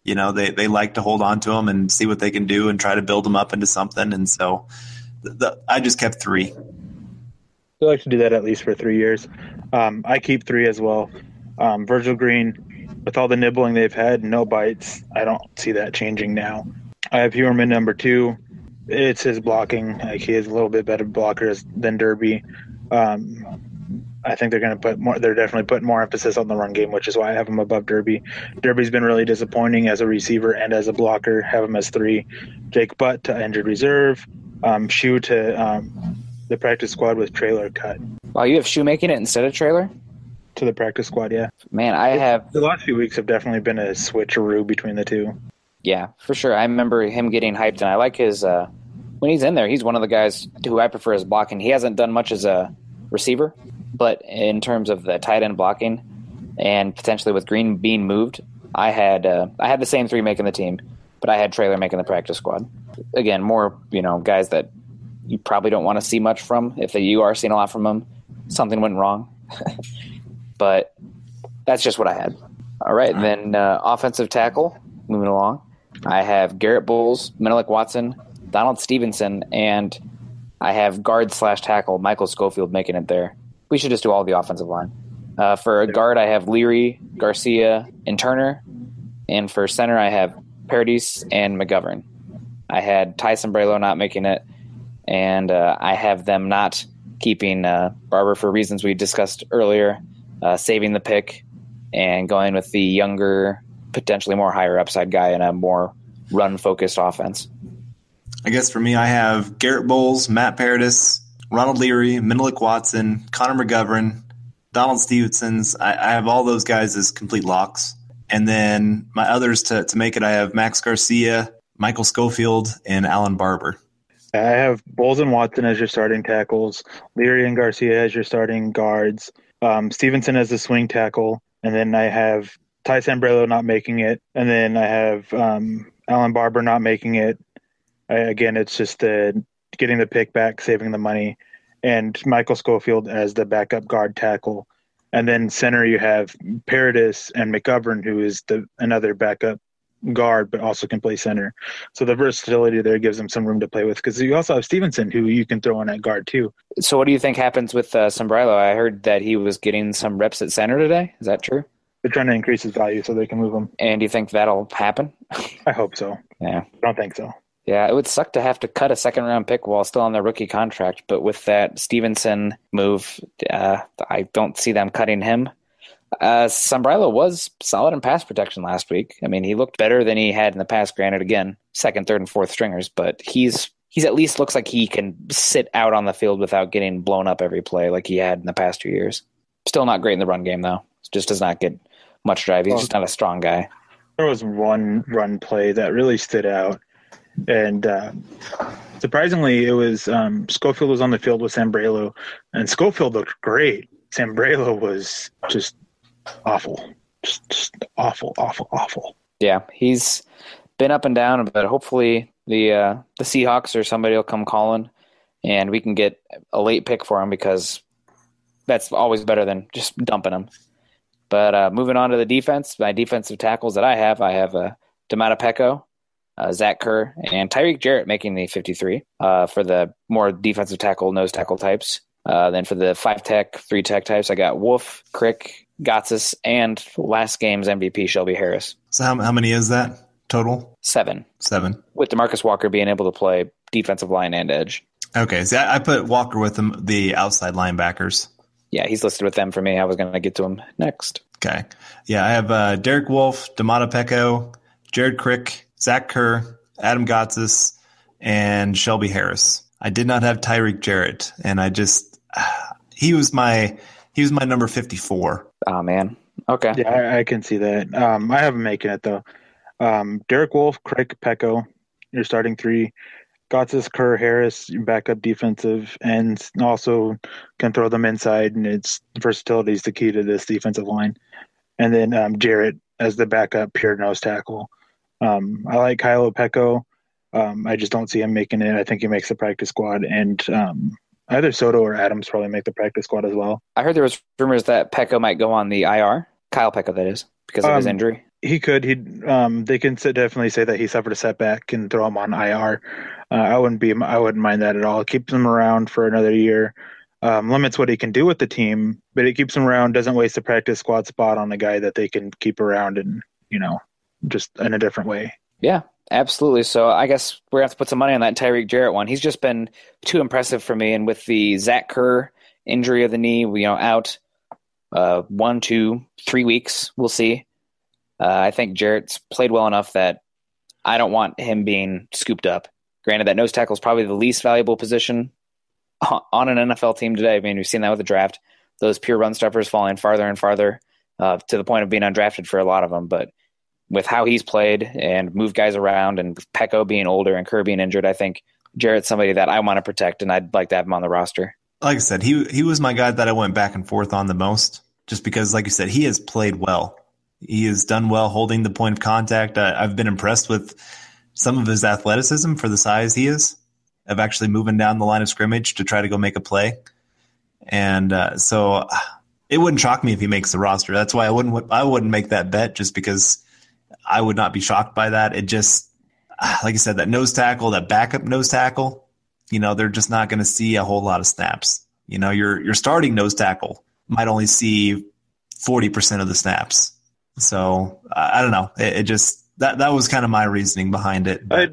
They like to hold on to them and see what they can do and try to build them up into something. And so I just kept 3. They like to do that at least for 3 years. I keep 3 as well. Virgil Green, with all the nibbling they've had, no bites. I don't see that changing now. I have Huerman number 2. It's his blocking. Like, he is a little bit better blocker than Derby. I think they're going to put more. They're definitely putting more emphasis on the run game, which is why I have him above Derby. Derby's been really disappointing as a receiver and as a blocker. Have him as 3. Jake Butt to injured reserve. Shoe to the practice squad with Trailer cut. Wow, you have Shoe making it instead of Trailer? To the practice squad, yeah. Man, I have... The last few weeks have definitely been a switcheroo between the two. Yeah, for sure. I remember him getting hyped, and I like his... when he's in there, he's one of the guys who I prefer as blocking. He hasn't done much as a receiver, but in terms of the tight end blocking and potentially with Green being moved, I had the same 3 making the team, but I had Trailer making the practice squad. Again, more guys that you probably don't want to see much from. If you are seeing a lot from them, something went wrong. But that's just what I had. All right, then offensive tackle, moving along. I have Garrett Bowles, Menelik Watson, Donald Stevenson, and I have guard/tackle Michael Schofield making it there. We should just do all the offensive line. For a guard, I have Leary, Garcia, and Turner. And for center, I have Paradis and McGovern. I had Ty Sombrello not making it, and I have them not keeping Barber for reasons we discussed earlier, saving the pick and going with the younger, potentially more higher upside guy in a more run-focused offense. I guess for me, I have Garrett Bowles, Matt Paradis, Ronald Leary, Menelik Watson, Connor McGovern, Donald Stevenson's. I have all those guys as complete locks. And then my others to make it, I have Max Garcia, Michael Schofield, and Alan Barber. I have Bowles and Watson as your starting tackles, Leary and Garcia as your starting guards, Stevenson as the swing tackle, and then I have Ty Sambrello not making it, and then I have Alan Barber not making it. Again, it's just getting the pick back, saving the money, and Michael Schofield as the backup guard tackle. And then center, you have Paradis and McGovern, who is another backup guard, but also can play center. So the versatility there gives them some room to play with, because you also have Stevenson, who you can throw in at guard too. So what do you think happens with Sombrello? I heard that he was getting some reps at center today. Is that true? They're trying to increase his value so they can move him. And do you think that'll happen? I hope so. Yeah. I don't think so. Yeah, it would suck to have to cut a second-round pick while still on their rookie contract, but with that Stevenson move, I don't see them cutting him. Sombrero was solid in pass protection last week. I mean, he looked better than he had in the past. Granted, again, second, third, and fourth stringers, but he's at least looks like he can sit out on the field without getting blown up every play like he had in the past 2 years. Still not great in the run game, though. Just does not get much drive. He's just not a strong guy. There was one run play that really stood out, and surprisingly, it was Schofield was on the field with Sombrero, and Schofield looked great. Sombrero was just awful. Just awful. Yeah, he's been up and down, but hopefully the Seahawks or somebody will come calling, and we can get a late pick for him because that's always better than just dumping him. But moving on to the defense, my defensive tackles that I have Domata Peko, Zach Kerr, and Tyreek Jarrett making the 53 for the more defensive tackle, nose tackle types. Then for the 5-tech, 3-tech types, I got Wolf, Crick, Gotsis, and last game's MVP, Shelby Harris. So how many is that total? 7. 7. With DeMarcus Walker being able to play defensive line and edge. Okay, so I put Walker with the outside linebackers. Yeah, he's listed with them for me. I was going to get to him next. Okay. Yeah, I have Derek Wolfe, Domata Peko, Jared Crick, Zach Kerr, Adam Gotsis, and Shelby Harris. I did not have Tyreek Jarrett, and he was my number 54. Oh, man. Okay. Yeah, I can see that. I have him making it, though. Derek Wolfe, Crick, Peko, your starting 3. Gotsis, Kerr, Harris, backup defensive ends, also can throw them inside, and its versatility is the key to this defensive line. And then Jarrett as the backup pure nose tackle. I like Kylo Peko. I just don't see him making it. I think he makes the practice squad, and either Soto or Adams probably make the practice squad as well. I heard there was rumors that Peko might go on the IR. Kyle Peko, that is, because of his injury. He could. They can definitely say that he suffered a setback and throw him on IR. I wouldn't mind that at all. It keeps him around for another year. Limits what he can do with the team, but it keeps him around. Doesn't waste a practice squad spot on a guy that they can keep around and just in a different way. Yeah, absolutely. So I guess we're gonna have to put some money on that Tyreek Jarrett one. He's just been too impressive for me, and with the Zach Kerr injury of the knee, out 1, 2, 3 weeks, we'll see. I think Jarrett's played well enough that I don't want him being scooped up. Granted, that nose tackle is probably the least valuable position on an NFL team today. I mean, we've seen that with the draft. Those pure run stuffers falling farther and farther to the point of being undrafted for a lot of them. But with how he's played and moved guys around, and with Peko being older and Kerr being injured, I think Jarrett's somebody that I want to protect, and I'd like to have him on the roster. Like I said, he was my guy that I went back and forth on the most, just because, like you said, he has played well. He has done well holding the point of contact. I've been impressed with some of his athleticism for the size he is, of actually moving down the line of scrimmage to try to go make a play. And so it wouldn't shock me if he makes the roster. That's why I wouldn't make that bet, just because I would not be shocked by that. It just, like I said, that nose tackle, that backup nose tackle, they're just not going to see a whole lot of snaps. Your starting nose tackle might only see 40% of the snaps. So I don't know. It just that was kind of my reasoning behind it. But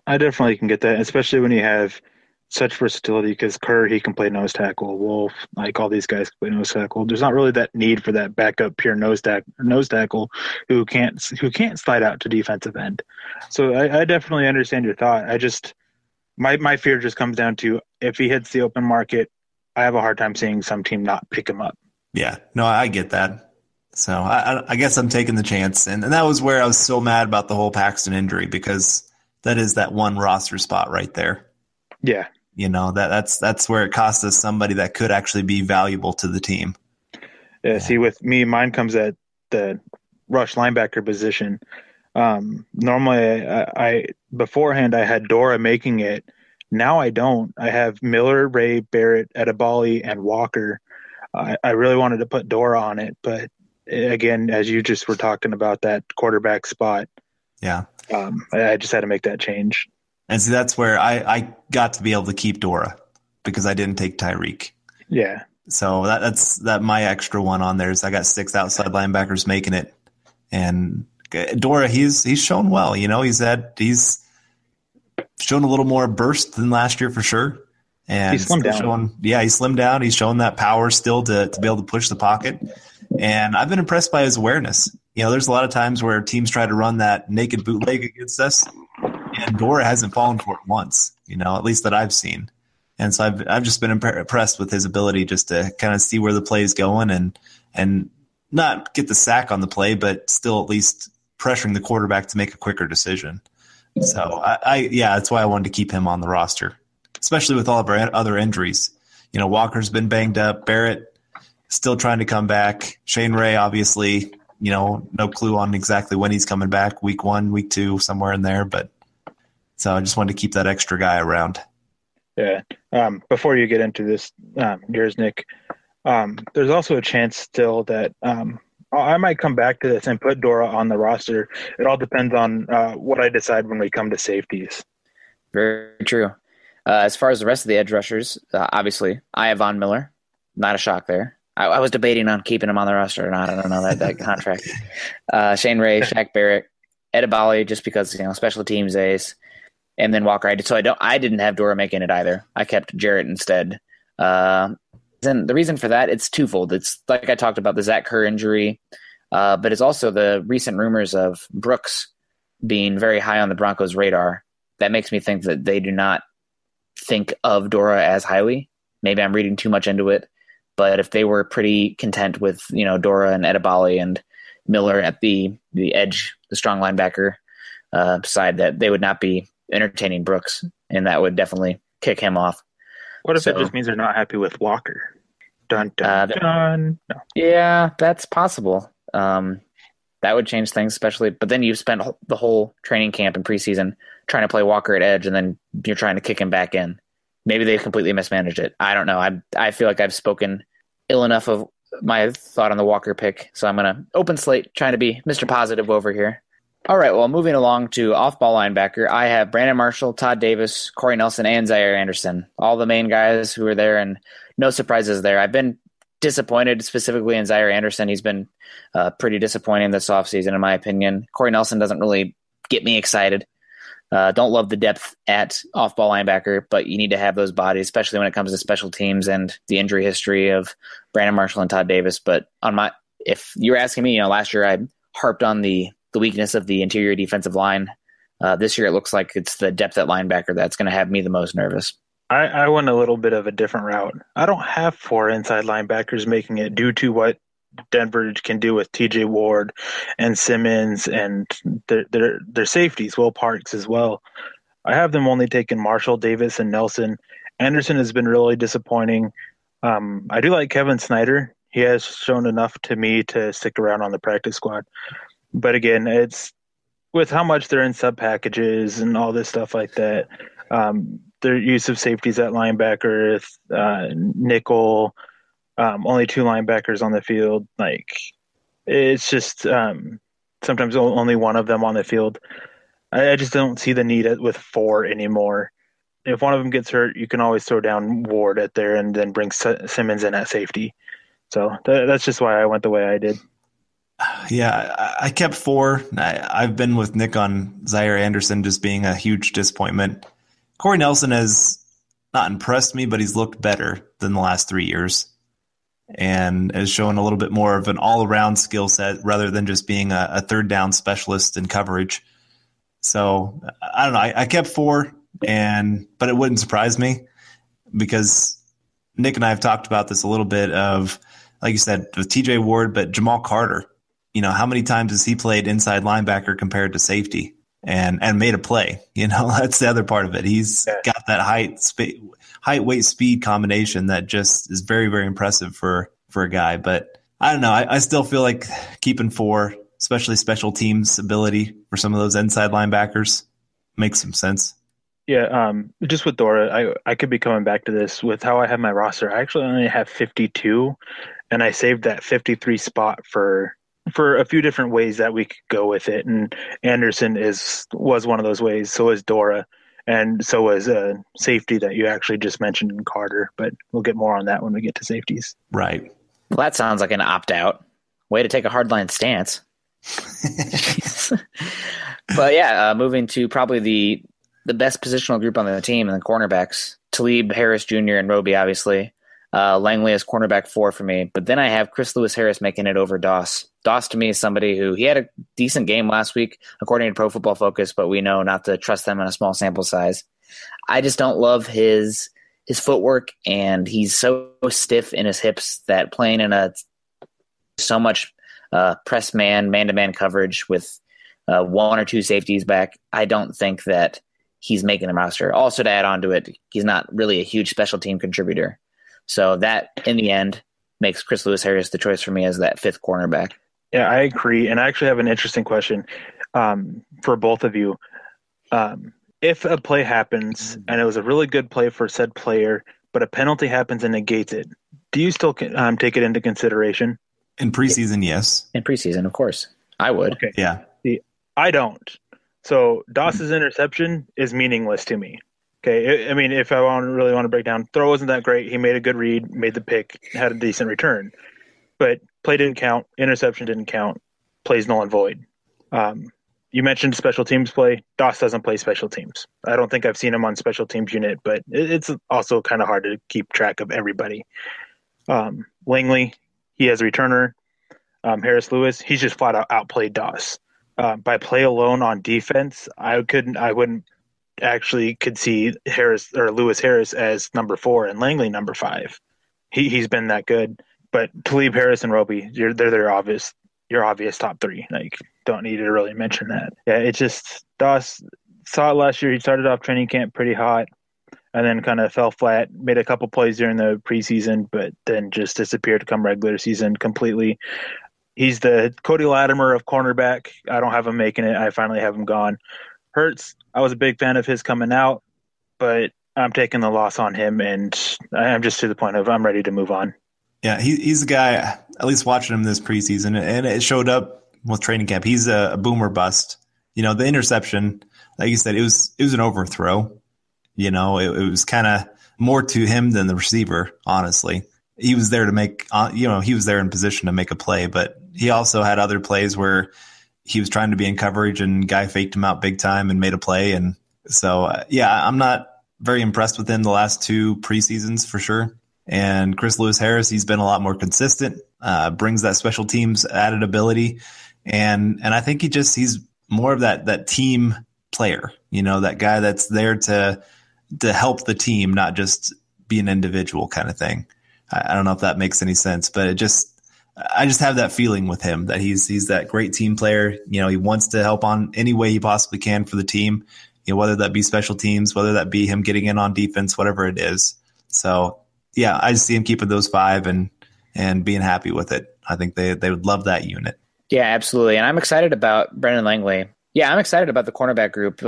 I definitely can get that, especially when you have such versatility. Because Kerr, he can play nose tackle. Wolf, like all these guys can play nose tackle. There's not really that need for that backup pure nose tackle who can't slide out to defensive end. So I definitely understand your thought. I just my fear just comes down to, if he hits the open market, I have a hard time seeing some team not pick him up. Yeah, no, I get that. So I guess I'm taking the chance. And that was where I was so mad about the whole Paxton injury, because that is that one roster spot right there. Yeah. That's where it cost us somebody that could actually be valuable to the team. Yeah, see, with me, mine comes at the rush linebacker position. Normally, I beforehand, I had Dora making it. Now I don't. I have Miller, Ray, Barrett, Edebali, and Walker. I really wanted to put Dora on it, but again, as you just were talking about that quarterback spot, yeah, I just had to make that change. And see, that's where I got to be able to keep Dora, because I didn't take Tyreek. Yeah. So that's my extra one on there is I got 6 outside linebackers making it, and Dora, he's shown well. He's shown a little more burst than last year for sure. And he slimmed down. He slimmed down. He's shown that power still to be able to push the pocket. And I've been impressed by his awareness. There's a lot of times where teams try to run that naked bootleg against us, and Dora hasn't fallen for it once, at least that I've seen. And so I've just been impressed with his ability just to kind of see where the play is going and not get the sack on the play, but still at least pressuring the quarterback to make a quicker decision. So that's why I wanted to keep him on the roster, especially with all of our other injuries. Walker's been banged up. Barrett still trying to come back. Shane Ray, obviously, no clue on exactly when he's coming back. Week 1, week 2, somewhere in there. But so I just wanted to keep that extra guy around. Yeah. Before you get into this, yours, Nick, there's also a chance still that I might come back to this and put Dora on the roster. It all depends on what I decide when we come to safeties. Very true. As far as the rest of the edge rushers, obviously, I have Von Miller. Not a shock there. I was debating on keeping him on the roster or not. I don't know that contract. Shane Ray, Shaq Barrett, Edibali, just because special teams ace, and then Walker. I didn't have Dora making it either. I kept Jarrett instead. Then the reason for that, it's twofold. It's like I talked about the Zach Kerr injury, but it's also the recent rumors of Brooks being very high on the Broncos' radar. That makes me think that they do not think of Dora as highly. Maybe I'm reading too much into it, but if they were pretty content with Dora and Edibali and Miller at the edge, the strong linebacker side, that they would not be entertaining Brooks, and that would definitely kick him off. What if it just means they're not happy with Walker? Dun, dun, dun. No. Yeah, that's possible. That would change things, especially. But then you've spent the whole training camp and preseason trying to play Walker at edge, and then you're trying to kick him back in. Maybe they've completely mismanaged it. I don't know. I feel like I've spoken ill enough of my thought on the Walker pick, so I'm going to open slate, trying to be Mr. Positive over here. All right, well, moving along to off-ball linebacker, I have Brandon Marshall, Todd Davis, Corey Nelson, and Zaire Anderson, all the main guys who are there, and no surprises there. I've been disappointed specifically in Zaire Anderson. He's been pretty disappointing this offseason, in my opinion. Corey Nelson doesn't really get me excited. Don't love the depth at off-ball linebacker, but you need to have those bodies, especially when it comes to special teams and the injury history of Brandon Marshall and Todd Davis. But if you were asking me, last year I harped on the weakness of the interior defensive line. This year it looks like it's the depth at linebacker that's going to have me the most nervous. I went a little bit of a different route. I don't have 4 inside linebackers making it due to what Denver can do with TJ Ward and Simmons and their safeties, Will Parks as well. I have them only taking Marshall, Davis, and Nelson. Anderson has been really disappointing. I do like Kevin Snyder. He has shown enough to me to stick around on the practice squad. But again, it's with how much they're in sub packages and all this stuff like that. Their use of safeties at linebacker, nickel, only 2 linebackers on the field. Like, it's just sometimes only one of them on the field. I just don't see the need with 4 anymore. If one of them gets hurt, you can always throw down Ward at there and then bring Simmons in at safety. So that's just why I went the way I did. Yeah, I kept 4. I've been with Nick on Zaire Anderson just being a huge disappointment. Corey Nelson has not impressed me, but he's looked better than the last 3 years and has shown a little bit more of an all-around skill set rather than just being a third down specialist in coverage. So I don't know. I kept 4, but it wouldn't surprise me because Nick and I have talked about this a little bit of, like you said, with TJ Ward, but Jamal Carter. How many times has he played inside linebacker compared to safety and made a play? That's the other part of it. He's got that height, weight, speed combination that just is very, very impressive for a guy. But I don't know. I still feel like keeping 4, especially special teams ability for some of those inside linebackers, makes some sense. Yeah, just with Dora, I could be coming back to this with how I have my roster. I actually only have 52, and I saved that 53 spot for a few different ways that we could go with it. And Anderson was one of those ways. So is Dora, and so is a safety that you actually just mentioned in Carter. But we'll get more on that when we get to safeties. Right. Well, that sounds like an opt-out. Way to take a hardline stance. But yeah, moving to probably the best positional group on the team and the cornerbacks, Talib, Harris Jr., and Roby, obviously. Langley as cornerback 4 for me. But then I have Chris Lewis-Harris making it over Doss. Doss to me is somebody who he had a decent game last week, according to Pro Football Focus, but we know not to trust them in a small sample size. I just don't love his footwork, and he's so stiff in his hips that playing in so much press man-to-man coverage with one or two safeties back, I don't think that he's making the roster. Also, to add on to it, he's not really a huge special team contributor. So that, in the end, makes Chris Lewis-Harris the choice for me as that 5th cornerback. Yeah, I agree. And I actually have an interesting question for both of you. If a play happens and it was a really good play for said player, but a penalty happens and negates it, do you still take it into consideration? In preseason, yes. In preseason, of course. I would. Okay. Yeah. See, I don't. So Doss's interception is meaningless to me. Okay, I mean, if I really want to break down, throw wasn't that great. He made a good read, made the pick, had a decent return. But play didn't count, interception didn't count, plays null and void. You mentioned special teams play. Doss doesn't play special teams. I don't think I've seen him on special teams unit, but it's also kind of hard to keep track of everybody. Langley, he has a returner. Harris Lewis, he's just flat out outplayed Doss. By play alone on defense, I wouldn't actually could see Lewis-Harris as number 4 and Langley number 5. He's been that good. But Talib, Harris, and Roby, they're your obvious top 3. Like, don't need to really mention that. Yeah, it's just Doss saw it last year. He started off training camp pretty hot and then kind of fell flat, made a couple plays during the preseason, but then just disappeared come regular season completely. He's the Cody Latimer of cornerback. I don't have him making it. I finally have him gone. Hurts, I was a big fan of his coming out, but I'm taking the loss on him, and I'm just to the point of I'm ready to move on. Yeah, he's a guy, at least watching him this preseason, and it showed up with training camp. He's a boomer bust. You know, the interception, like you said, it was an overthrow. You know, it was kind of more to him than the receiver, honestly. He was there to make, he was there in position to make a play, but he also had other plays where he was trying to be in coverage and guy faked him out big time and made a play. And so, I'm not very impressed with him the last 2 preseasons for sure. And Chris Lewis-Harris, he's been a lot more consistent, brings that special teams added ability. And I think he's more of that team player, that guy that's there to help the team, not just be an individual kind of thing. I don't know if that makes any sense, but I just have that feeling with him that he's that great team player. He wants to help on any way he possibly can for the team, whether that be special teams, whether that be him getting in on defense, whatever it is. So yeah, I just see him keeping those 5 and being happy with it. I think they would love that unit. Yeah, absolutely. And I'm excited about Brendan Langley. Yeah, I'm excited about the cornerback group.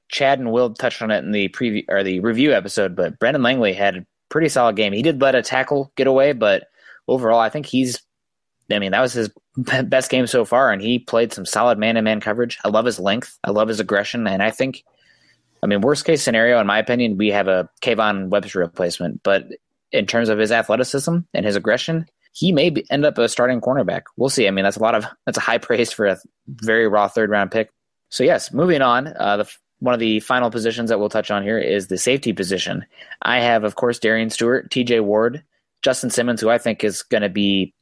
Chad and Will touched on it in the preview or the review episode, but Brendan Langley had a pretty solid game. He did let a tackle get away, but overall, I think that was his best game so far, and he played some solid man-to-man coverage. I love his length. I love his aggression, and I think, worst case scenario, in my opinion, we have a Kayvon Webster replacement, but in terms of his athleticism and his aggression, he may end up a starting cornerback. We'll see. That's a high praise for a very raw 3rd-round pick. So yes, moving on, one of the final positions that we'll touch on here is the safety position. I have, of course, Darian Stewart, TJ Ward, Justin Simmons, who I think is going to be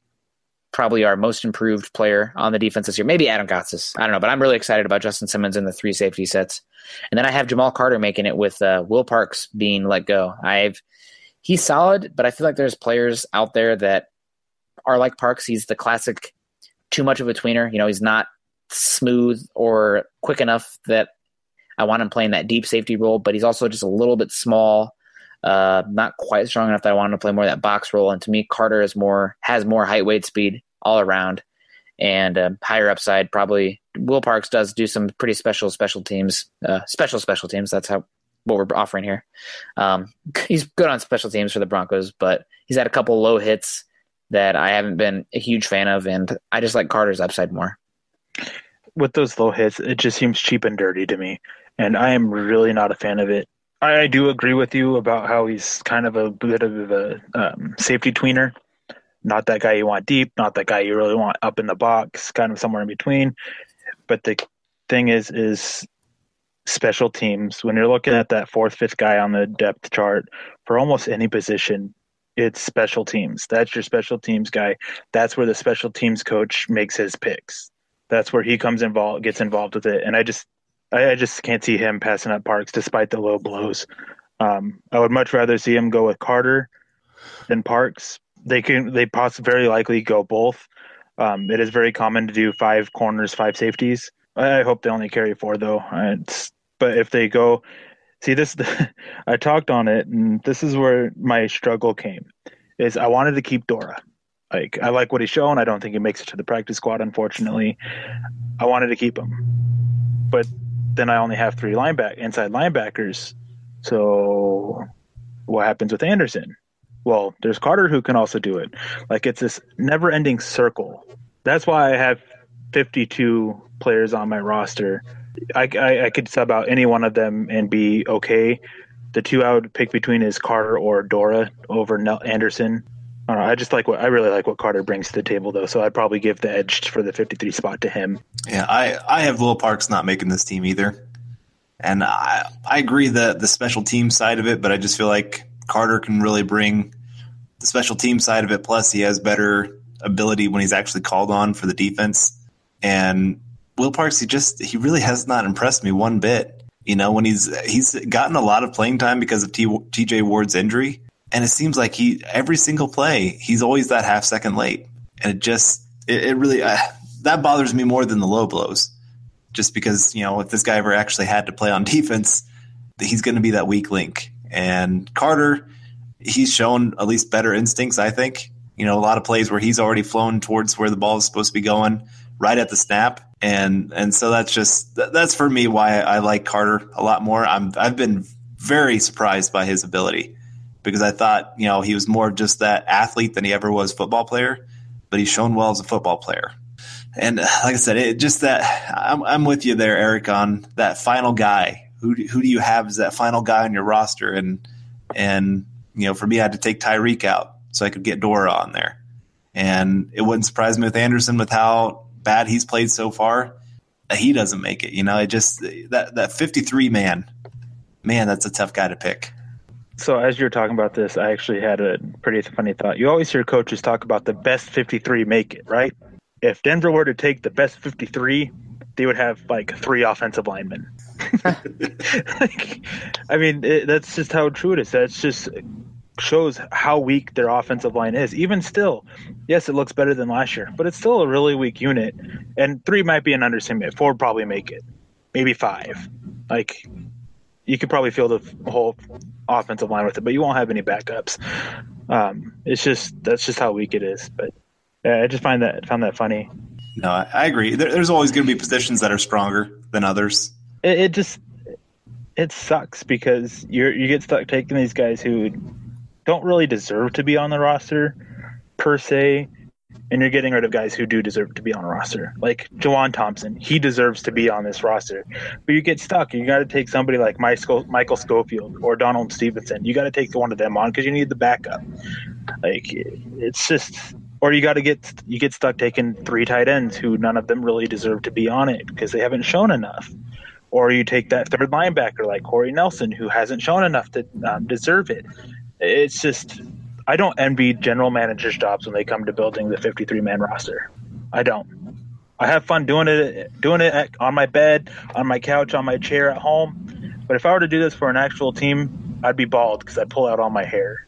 probably our most improved player on the defense this year. Maybe Adam Gotsis. I don't know, but I'm really excited about Justin Simmons in the 3 safety sets. And then I have Jamal Carter making it with Will Parks being let go. He's solid, but I feel like there's players out there that are like Parks. He's the classic too much of a tweener. He's not smooth or quick enough that I want him playing that deep safety role, but he's also just a little bit small, not quite strong enough that I want him to play more of that box role. And to me, Carter has more height, weight, speed all around, and higher upside. Probably Will Parks does do some pretty special teams. That's what we're offering here. He's good on special teams for the Broncos, but he's had a couple low hits that I haven't been a huge fan of, and I just like Carter's upside more. With those low hits, it just seems cheap and dirty to me, and I am really not a fan of it. I do agree with you about how he's kind of a bit of a safety tweener. Not that guy you want deep, not that guy you really want up in the box, kind of somewhere in between. But the thing is special teams. When you're looking at that 4th, 5th guy on the depth chart for almost any position, It's special teams. That's your special teams guy. That's where the special teams coach makes his picks. That's where he gets involved with it. And I just can't see him passing up Parks despite the low blows. I would much rather see him go with Carter than Parks. They very likely go both. It is very common to do 5 corners, 5 safeties. I hope they only carry 4 though. But if they go, see this, I talked on it, and this is where my struggle came. Is I wanted to keep Dora. Like, I like what he's shown. I don't think he makes it to the practice squad, unfortunately. I wanted to keep him, but then I only have 3 inside linebackers. So what happens with Anderson? Well, there's Carter who can also do it. Like, it's this never-ending circle. That's why I have 52 players on my roster. I could sub out any one of them and be okay. The 2 I would pick between is Carter or Dora over Anderson. I don't know, I really like what Carter brings to the table, though, so I'd probably give the edge for the 53 spot to him. Yeah, I have Will Parks not making this team either. And I agree the special team side of it, but I just feel like Carter can really bring the special team side of it. Plus, he has better ability when he's actually called on for the defense. And Will Parks, he really has not impressed me one bit. You know, when he's gotten a lot of playing time because of TJ Ward's injury, and it seems like every single play he's always that half second late, and it really that bothers me more than the low blows. Just because, you know, if this guy ever actually had to play on defense, he's going to be that weak link. And Carter, he's shown at least better instincts, I think. You know, a lot of plays where he's already flown towards where the ball is supposed to be going right at the snap. And so that's for me why I like Carter a lot more. I've been very surprised by his ability because I thought, you know, he was more of just that athlete than he ever was football player, but he's shown well as a football player. And like I said, I'm with you there, Eric, on that final guy. Who do you have as that final guy on your roster? And you know, for me, I had to take Tyreek out so I could get Dora on there. And it wouldn't surprise me with Anderson with how bad he's played so far. He doesn't make it. You know, that 53 man, that's a tough guy to pick. So as you're talking about this, I actually had a pretty funny thought. You always hear coaches talk about the best 53 make it, right? If Denver were to take the best 53, they would have like 3 offensive linemen. That's just how true it is. That just shows how weak their offensive line is. Even still, yes, it looks better than last year, but it's still a really weak unit. And 3 might be an understatement. 4 would probably make it. Maybe 5. Like, you could probably fill the whole offensive line with it, but you won't have any backups. That's just how weak it is. But yeah, I just found that funny. No, I agree. There's always going to be positions that are stronger than others. It sucks because you get stuck taking these guys who don't really deserve to be on the roster per se, and you're getting rid of guys who do deserve to be on a roster. Like Jawan Thompson, he deserves to be on this roster, but you get stuck. You got to take somebody like Michael Schofield or Donald Stevenson. You got to take one of them on because you need the backup. Like, it's just. Or you get stuck taking 3 tight ends who none of them really deserve to be on it because they haven't shown enough. Or you take that 3rd linebacker like Corey Nelson who hasn't shown enough to deserve it. It's just, I don't envy general managers' jobs when they come to building the 53-man roster. I don't. I have fun doing it on my bed, on my couch, on my chair at home. But if I were to do this for an actual team, I'd be bald because I'd pull out all my hair.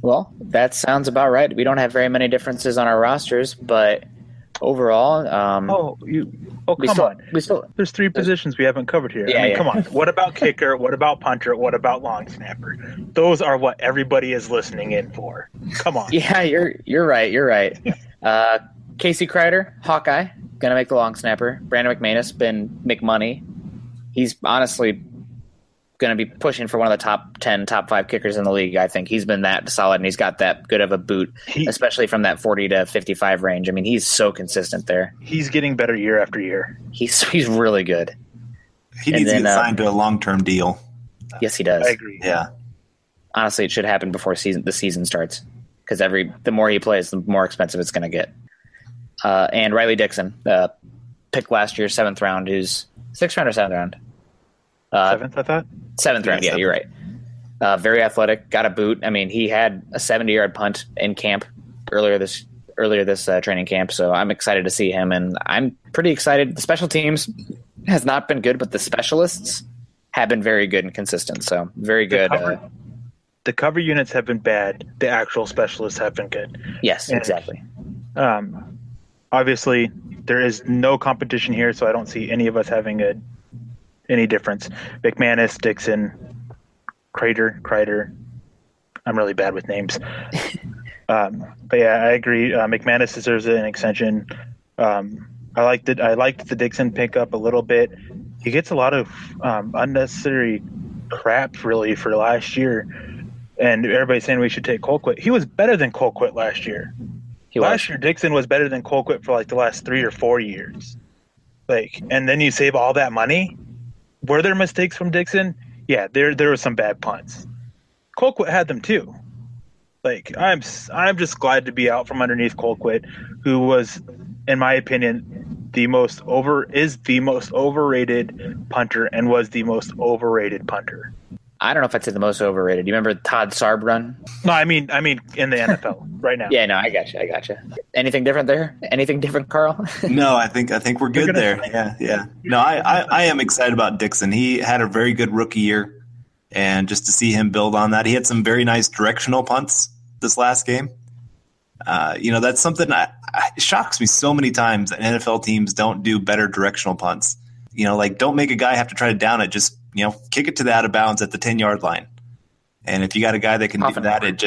Well, that sounds about right. We don't have very many differences on our rosters, but overall, come on. There's 3 positions we haven't covered here. Yeah, come on. What about kicker? What about punter? What about long snapper? Those are what everybody is listening in for. Come on. Yeah, you're right. You're right. Casey Kreider, Hawkeye, gonna make the long snapper. Brandon McManus, been McMoney. He's honestly going to be pushing for one of the top 10, top 5 kickers in the league. I think he's been that solid, and he's got that good of a boot, especially from that 40 to 55 range. I mean, he's so consistent there. He's getting better year after year. He's really good. He needs to get signed to a long-term deal. Yes, he does. I agree. Yeah. Honestly, it should happen before the season starts because the more he plays, the more expensive it's going to get. And Riley Dixon, picked last year, 7th round, who's 6th round or 7th round? 7th, I thought. 7th round, yeah, you're right. Very athletic, got a boot. I mean, he had a 70-yard punt in camp earlier this training camp, so I'm excited to see him, and I'm pretty excited. The special teams has not been good, but the specialists have been very good and consistent, so very good. The cover units have been bad. The actual specialists have been good. Yes, exactly. Obviously, there is no competition here, so I don't see any of us having any difference. McManus, Dixon, Kreider. I'm really bad with names. But yeah, I agree. McManus deserves an extension. I liked the Dixon pickup a little bit. He gets a lot of unnecessary crap, really, for last year. And everybody's saying we should take Colquitt. He was better than Colquitt last year. Last year, Dixon was better than Colquitt for like the last 3 or 4 years. And then you save all that money. Were there mistakes from Dixon? Yeah, there were some bad punts. Colquitt had them too. I'm just glad to be out from underneath Colquitt, who was, in my opinion, the most overrated punter and was the most overrated punter. I don't know if I'd say the most overrated. Do you remember Todd Sarb run? No, I mean in the NFL right now. Yeah, no, I got you. Anything different there? Anything different, Carl? No, I think we're good there. Yeah. No, I am excited about Dixon. He had a very good rookie year, and just to see him build on that, he had some very nice directional punts this last game. That's something it shocks me so many times that NFL teams don't do better directional punts. Don't make a guy have to try to down it. Just, kick it to the out of bounds at the 10-yard line. And if you got a guy that can do that, it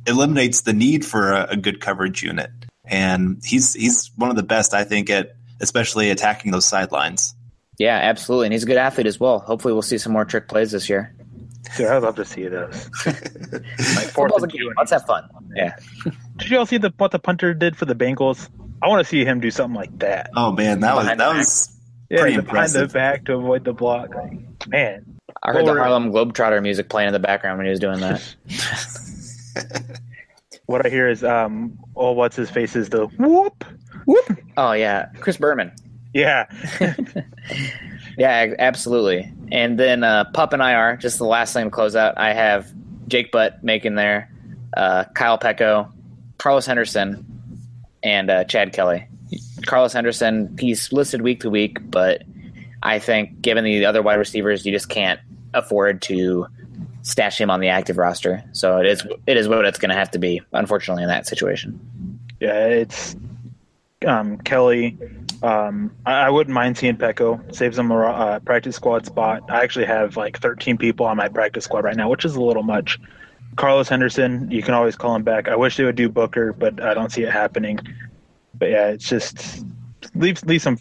eliminates the need for a good coverage unit. And he's one of the best, I think, at especially attacking those sidelines. Yeah, absolutely. And he's a good athlete as well. Hopefully we'll see some more trick plays this year. Dude, I'd love to see those. Let's have fun. Yeah. Did you all see what the punter did for the Bengals? I want to see him do something like that. Oh man, that was pretty impressive. Behind the back to avoid the block. Man, I heard the Harlem Globetrotter music playing in the background when he was doing that. What I hear is, what's his face is the whoop. Oh yeah, Chris Berman. Yeah. Yeah, absolutely. And then Pup and IR, just the last thing to close out, I have Jake Butt making there, Kyle Pecco, Carlos Henderson, and Chad Kelly. Carlos Henderson, he's listed week to week, but I think given the other wide receivers, you just can't afford to stash him on the active roster. So it is what it's going to have to be, unfortunately, in that situation. Yeah, it's Kelly. I wouldn't mind seeing Pecco. Saves him a practice squad spot. I actually have like 13 people on my practice squad right now, which is a little much. Carlos Henderson, you can always call him back. I wish they would do Booker, but I don't see it happening. But yeah, it's just leave some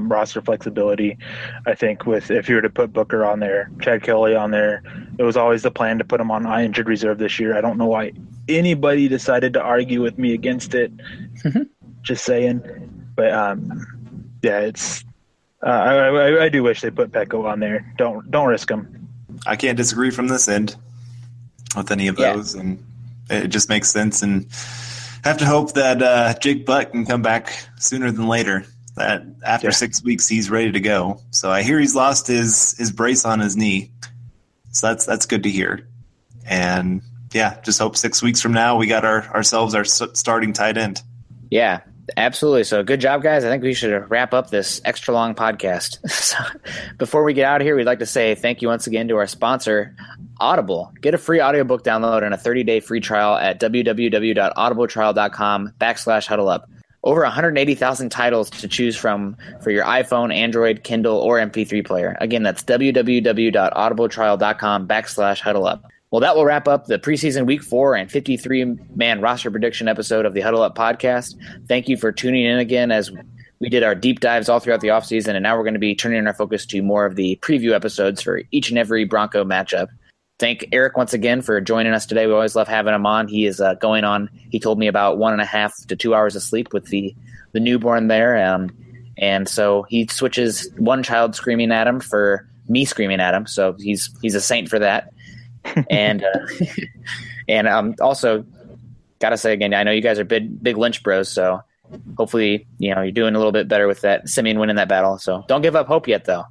roster flexibility. I think if you were to put Booker on there, Chad Kelly on there, it was always the plan to put him on injured reserve this year. I don't know why anybody decided to argue with me against it. Just saying. But yeah, it's I do wish they put Pecco on there. Don't risk him. I can't disagree from this end with any of those, and it just makes sense. And have to hope that Jake Butt can come back sooner than later. That after 6 weeks he's ready to go. So I hear he's lost his brace on his knee, so that's good to hear. And yeah, just hope 6 weeks from now we got ourselves our starting tight end. Yeah. Absolutely. So good job, guys. I think we should wrap up this extra long podcast. So before we get out of here, we'd like to say thank you once again to our sponsor, Audible. Get a free audiobook download and a 30-day free trial at www.audibletrial.com/huddleup. Over 180,000 titles to choose from for your iPhone, Android, Kindle, or MP3 player. Again, that's www.audibletrial.com/huddleup. Well, that will wrap up the preseason Week 4 and 53-man roster prediction episode of the Huddle Up podcast. Thank you for tuning in again as we did our deep dives all throughout the offseason, and now we're going to be turning our focus to more of the preview episodes for each and every Bronco matchup. Thank Eric once again for joining us today. We always love having him on. He is going on, he told me, about 1.5 to 2 hours of sleep with the newborn there. And so he switches one child screaming at him for me screaming at him. So he's a saint for that. And also got to say again, I know you guys are big Lynch bros, so hopefully you're doing a little bit better with that Simeon winning that battle. So don't give up hope yet, though.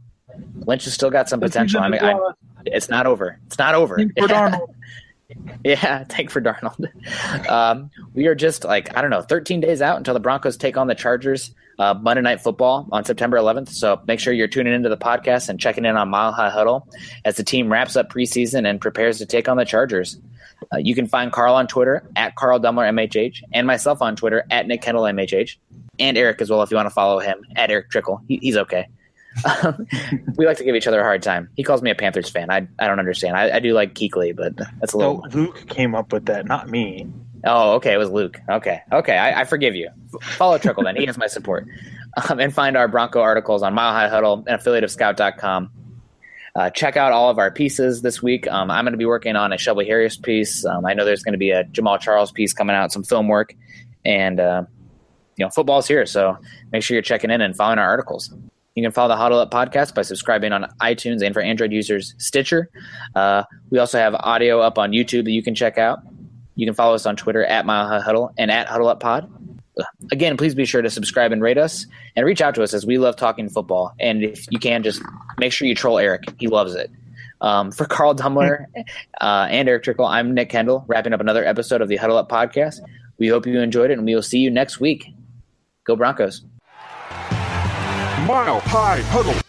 Lynch has still got some potential. It's not over. It's not over. For Darnold. Yeah, tank for Darnold. We are just 13 days out until the Broncos take on the Chargers Monday Night Football on September 11th. So make sure you're tuning into the podcast and checking in on Mile High Huddle as the team wraps up preseason and prepares to take on the Chargers. You can find Carl on Twitter at Carl Dumler MHH and myself on Twitter at Nick Kendell MHH and Eric as well if you want to follow him at Erick Trickel. He's okay. We like to give each other a hard time. He calls me a Panthers fan. I don't understand. I do like Kuechly, but that's a little. No, Luke came up with that, not me. Oh, okay. It was Luke. Okay. I forgive you. Follow Trickel then. He has my support. And find our Bronco articles on Mile High Huddle, an affiliate of Scout.com. Check out all of our pieces this week. I'm going to be working on a Shelby Harris piece. I know there's going to be a Jamal Charles piece coming out, some film work, and football's here. So make sure you're checking in and following our articles. You can follow the Huddle Up podcast by subscribing on iTunes and for Android users, Stitcher. We also have audio up on YouTube that you can check out. You can follow us on Twitter at Mile High Huddle and at Huddle Up Pod. Again, please be sure to subscribe and rate us and reach out to us as we love talking football. And if you can, just make sure you troll Eric. He loves it. For Carl Dumler and Erick Trickel, I'm Nick Kendell, wrapping up another episode of the Huddle Up podcast. We hope you enjoyed it, and we will see you next week. Go Broncos. Mile High Huddle.